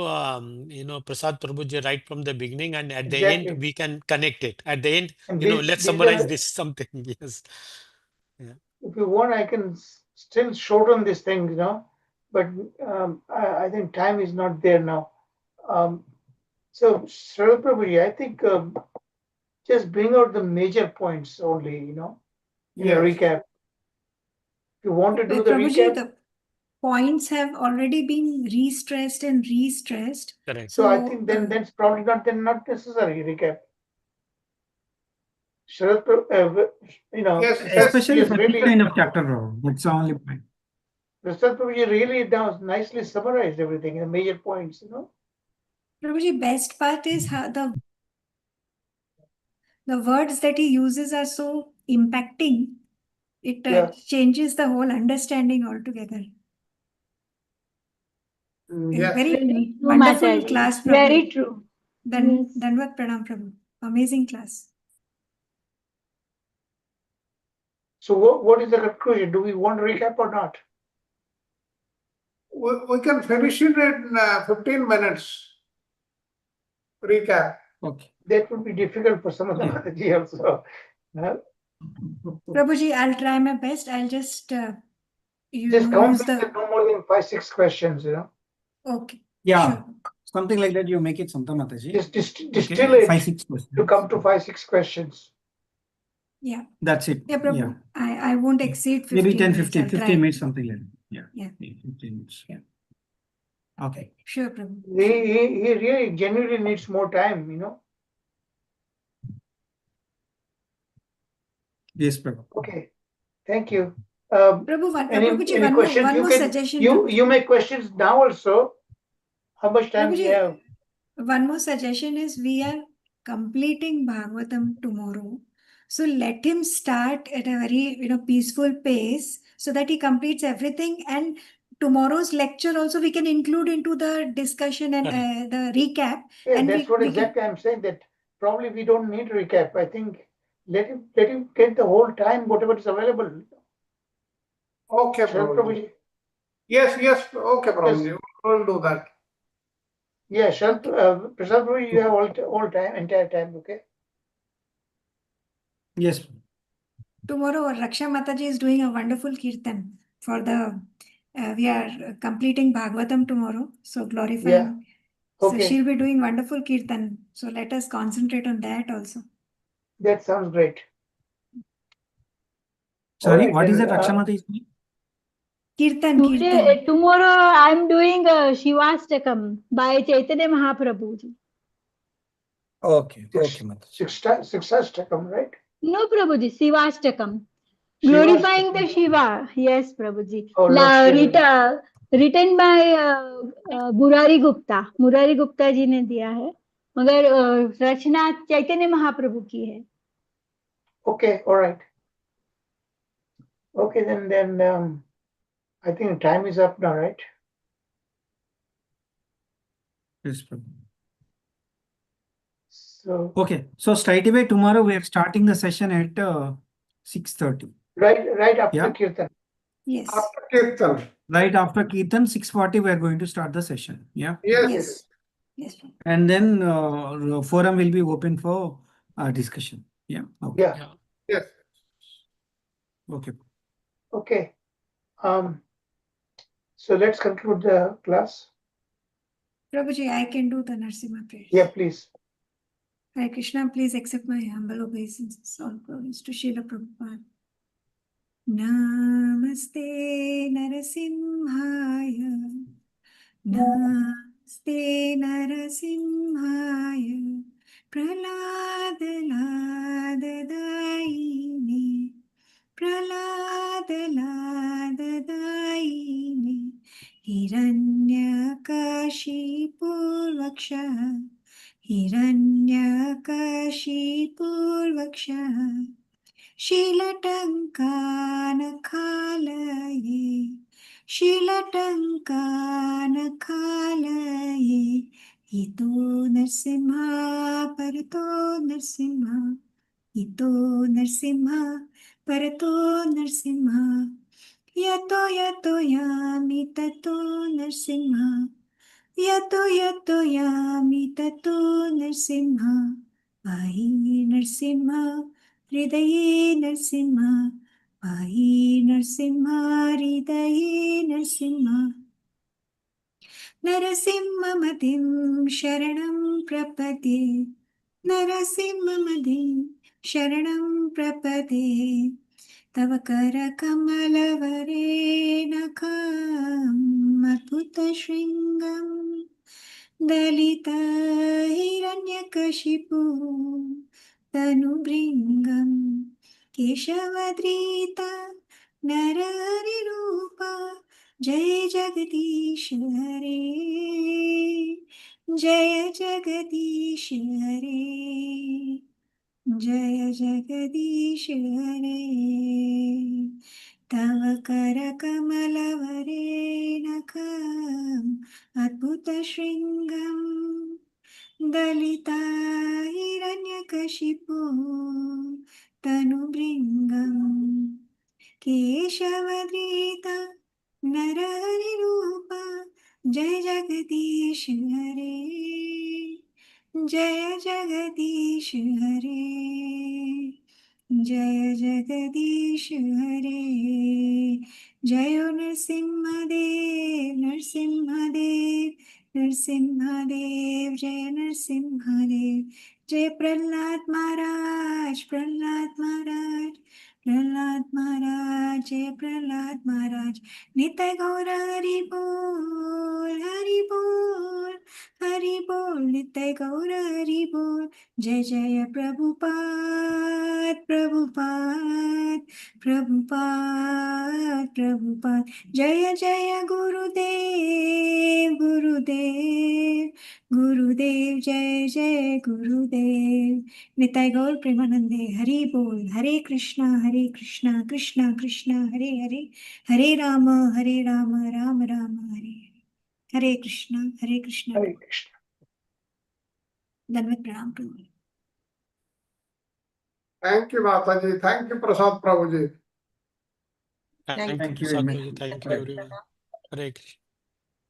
Speaker 3: Prasad Prabhuji right from the beginning, and at the
Speaker 6: Exactly.
Speaker 3: end we can connect it. At the end,
Speaker 6: And
Speaker 3: let's
Speaker 6: these
Speaker 3: summarize
Speaker 6: are,
Speaker 3: this something. Yes. Yeah.
Speaker 6: if you want, I can still shorten this thing, but I think time is not there now. So, Sri Prabhuji, I think just bring out the major points only, in a recap. If you want to do the
Speaker 5: Prabhuji,
Speaker 6: recap,
Speaker 5: the points have already been re-stressed and re-stressed.
Speaker 3: Correct.
Speaker 6: so I think then that's probably not necessary recap. Sharad,
Speaker 8: Yes,
Speaker 1: Especially
Speaker 6: yes,
Speaker 1: for this
Speaker 6: really,
Speaker 1: kind of chapter, Prabhu. That's the only point.
Speaker 6: Prasad Prabhuji really now nicely summarized everything in the major points,
Speaker 5: Prabhuji, best part is how the words that he uses are so impacting. It
Speaker 6: Yeah.
Speaker 5: changes the whole understanding altogether.
Speaker 8: yes.
Speaker 5: Very
Speaker 4: True,
Speaker 5: wonderful
Speaker 4: Mataji.
Speaker 5: class, Prabhu.
Speaker 4: Very true. Yes.
Speaker 5: Dandavat Pranam, Prabhu. Amazing class.
Speaker 6: So what is the conclusion? Do we want to recap or not?
Speaker 8: We can finish it in 15 minutes. Recap.
Speaker 1: Okay.
Speaker 6: That would be difficult for some of the Mataji also.
Speaker 5: Prabhuji, I'll try my best. I'll just
Speaker 6: Just count
Speaker 5: use
Speaker 6: it no more than 5-6 questions,
Speaker 5: Okay.
Speaker 1: Yeah.
Speaker 5: Sure.
Speaker 1: Something like that. You make it Santa Mataji.
Speaker 6: Just distill
Speaker 1: Okay.
Speaker 6: it
Speaker 1: 5-6 questions.
Speaker 6: to come to 5-6 questions.
Speaker 5: Yeah.
Speaker 1: That's it.
Speaker 5: Yeah, Prabhu.
Speaker 1: Yeah.
Speaker 5: I won't exceed 15
Speaker 1: Maybe 10,
Speaker 5: minutes.
Speaker 1: 15,
Speaker 5: I'll
Speaker 1: 15
Speaker 5: try.
Speaker 1: minutes, something like that. Yeah.
Speaker 5: Yeah.
Speaker 1: 15 minutes. Yeah. Okay.
Speaker 5: Sure, Prabhu.
Speaker 6: He really genuinely needs more time,
Speaker 1: Yes, Prabhu.
Speaker 6: Okay. Thank you.
Speaker 5: Prabhu,
Speaker 6: Any
Speaker 5: one
Speaker 6: questions?
Speaker 5: more
Speaker 6: You can
Speaker 5: suggestion.
Speaker 6: you make questions now also. How much time do you
Speaker 5: Prabhuji,
Speaker 6: have?
Speaker 5: one more suggestion is we are completing Bhagavatam tomorrow. So let him start at a very peaceful pace so that he completes everything, and tomorrow's lecture also we can include into the discussion and the recap.
Speaker 6: Yeah,
Speaker 5: and
Speaker 6: that's what exactly I'm saying, that probably we don't need recap. I think let him get the whole time, whatever is available.
Speaker 8: Okay,
Speaker 6: Sharad
Speaker 8: Prabhuji.
Speaker 6: Prabhuji.
Speaker 8: Yes. Okay, Prabhuji. We'll do that.
Speaker 6: Yeah, Sharad, Prasad Prabhuji, you have all time, entire time, okay?
Speaker 1: Yes.
Speaker 5: Tomorrow, Raksha Mataji is doing a wonderful kirtan for the. We are completing Bhagavatam tomorrow, so glorifying.
Speaker 6: Yeah.
Speaker 5: So
Speaker 6: Okay.
Speaker 5: she'll be doing wonderful kirtan. So let us concentrate on that also.
Speaker 6: That sounds great.
Speaker 1: Sorry,
Speaker 6: Alright,
Speaker 1: what is
Speaker 6: then,
Speaker 1: that Rakshamata is doing?
Speaker 5: Kirtan.
Speaker 4: Tomorrow I'm doing Shivastakam by Chaitanya Mahaprabhuji.
Speaker 1: Okay. Okay, Mataji.
Speaker 6: Sixastakam, right?
Speaker 4: No, Prabhuji, Shivastakam.
Speaker 6: Shivastakam.
Speaker 4: Glorifying the Shiva. Yes, Prabhuji.
Speaker 6: Oh, Lord Shiva.
Speaker 4: Written by Murari Gupta. Murari Gupta जी ने दिया है, मगर रचना चैतन्य महाप्रभु की है.
Speaker 6: Okay, all right. Okay, then I think time is up now, right?
Speaker 1: Yes, Prabhu.
Speaker 6: So
Speaker 1: Okay. So straight away tomorrow we are starting the session at 6:30.
Speaker 6: right after
Speaker 1: Yeah.
Speaker 6: Kirtan.
Speaker 5: Yes.
Speaker 8: After Kirtan.
Speaker 1: Right after Kirtan, 6:40 we are going to start the session. Yeah.
Speaker 5: Yes. Yes.
Speaker 1: And then forum will be open for discussion. Yeah. Okay.
Speaker 6: Yeah.
Speaker 8: Yes.
Speaker 1: Okay.
Speaker 6: Okay. So let's conclude the class.
Speaker 5: Prabhuji, I can do the Narsimha prayers.
Speaker 6: Yeah, please.
Speaker 5: Hare Krishna, please accept my humble obeisances. All glories to Srila Prabhupada. Namaste Narasimhaya. Namaste Narasimhaya. Praladaladaini. Praladaladaini. Hiranyakashipurvaksha. Hiranyakashipurvaksha. Shilatankanakalaye. Shilatankanakalaye. Ito Narsimha Parato Narsimha. Ito Narsimha Parato Narsimha. Yato Yato Yami Tato Narsimha. यतो यतो यामि ततो नरसिंह पाहि नरसिंह हृदये नरसिंह पाहि नरसिंह हृदये नरसिंह नरसिंहमतिं शरणं प्रपद्ये नरसिंहमतिं शरणं प्रपद्ये तव करकमलवरेणखमद्भुतशृङ्गं दलितहिरण्यकशिपु तनुभृङ्गं केशवद्रीत नरहरिरूप जय जगदीश हरे जय जगदीश हरे जय जगदीश हरे तव करकमलवरेणखम् अद्भुतशृङ्गं दलितहिरण्यकशिपु तनुभृङ्गं केशवधृत नरहरिरूप जय जगदीश हरे जय जगदीश हरे जय जगदीश हरे जय नरसिंहदेव नरसिंहदेव नरसिंहदेव जय नरसिंहदेव जय प्रहलाद महाराज प्रहलाद महाराज प्रहलाद महाराज जय प्रहलाद महाराज नित्य गौर हरि बोल नित्य गौर हरि बोल जय जय प्रभुपाद प्रभुपाद प्रभुपाद प्रभुपाद जय जय गुरुदेव गुरुदेव गुरुदेव जय जय गुरुदेव निताय गौर प्रेमानंदे हरि बोल हरे कृष्णा कृष्णा कृष्णा हरे हरे हरे राम राम राम हरे हरे कृष्णा
Speaker 6: Hare Krishna.
Speaker 5: दंडवत प्रणाम प्रभु
Speaker 8: Thank you, Mataji. Thank you, Prasad Prabhuji.
Speaker 2: Thank
Speaker 3: Thank you,
Speaker 1: Thank you very
Speaker 3: Prasad
Speaker 1: much.
Speaker 3: Prabhuji. Thank you, everyone. Hare Krishna.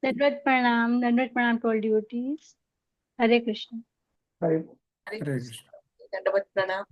Speaker 4: Dandavat pranam to all devotees. Hare Krishna.
Speaker 6: Hare
Speaker 2: Hare
Speaker 1: Hare
Speaker 2: Krishna.
Speaker 1: Krishna.
Speaker 2: Dandavat pranam.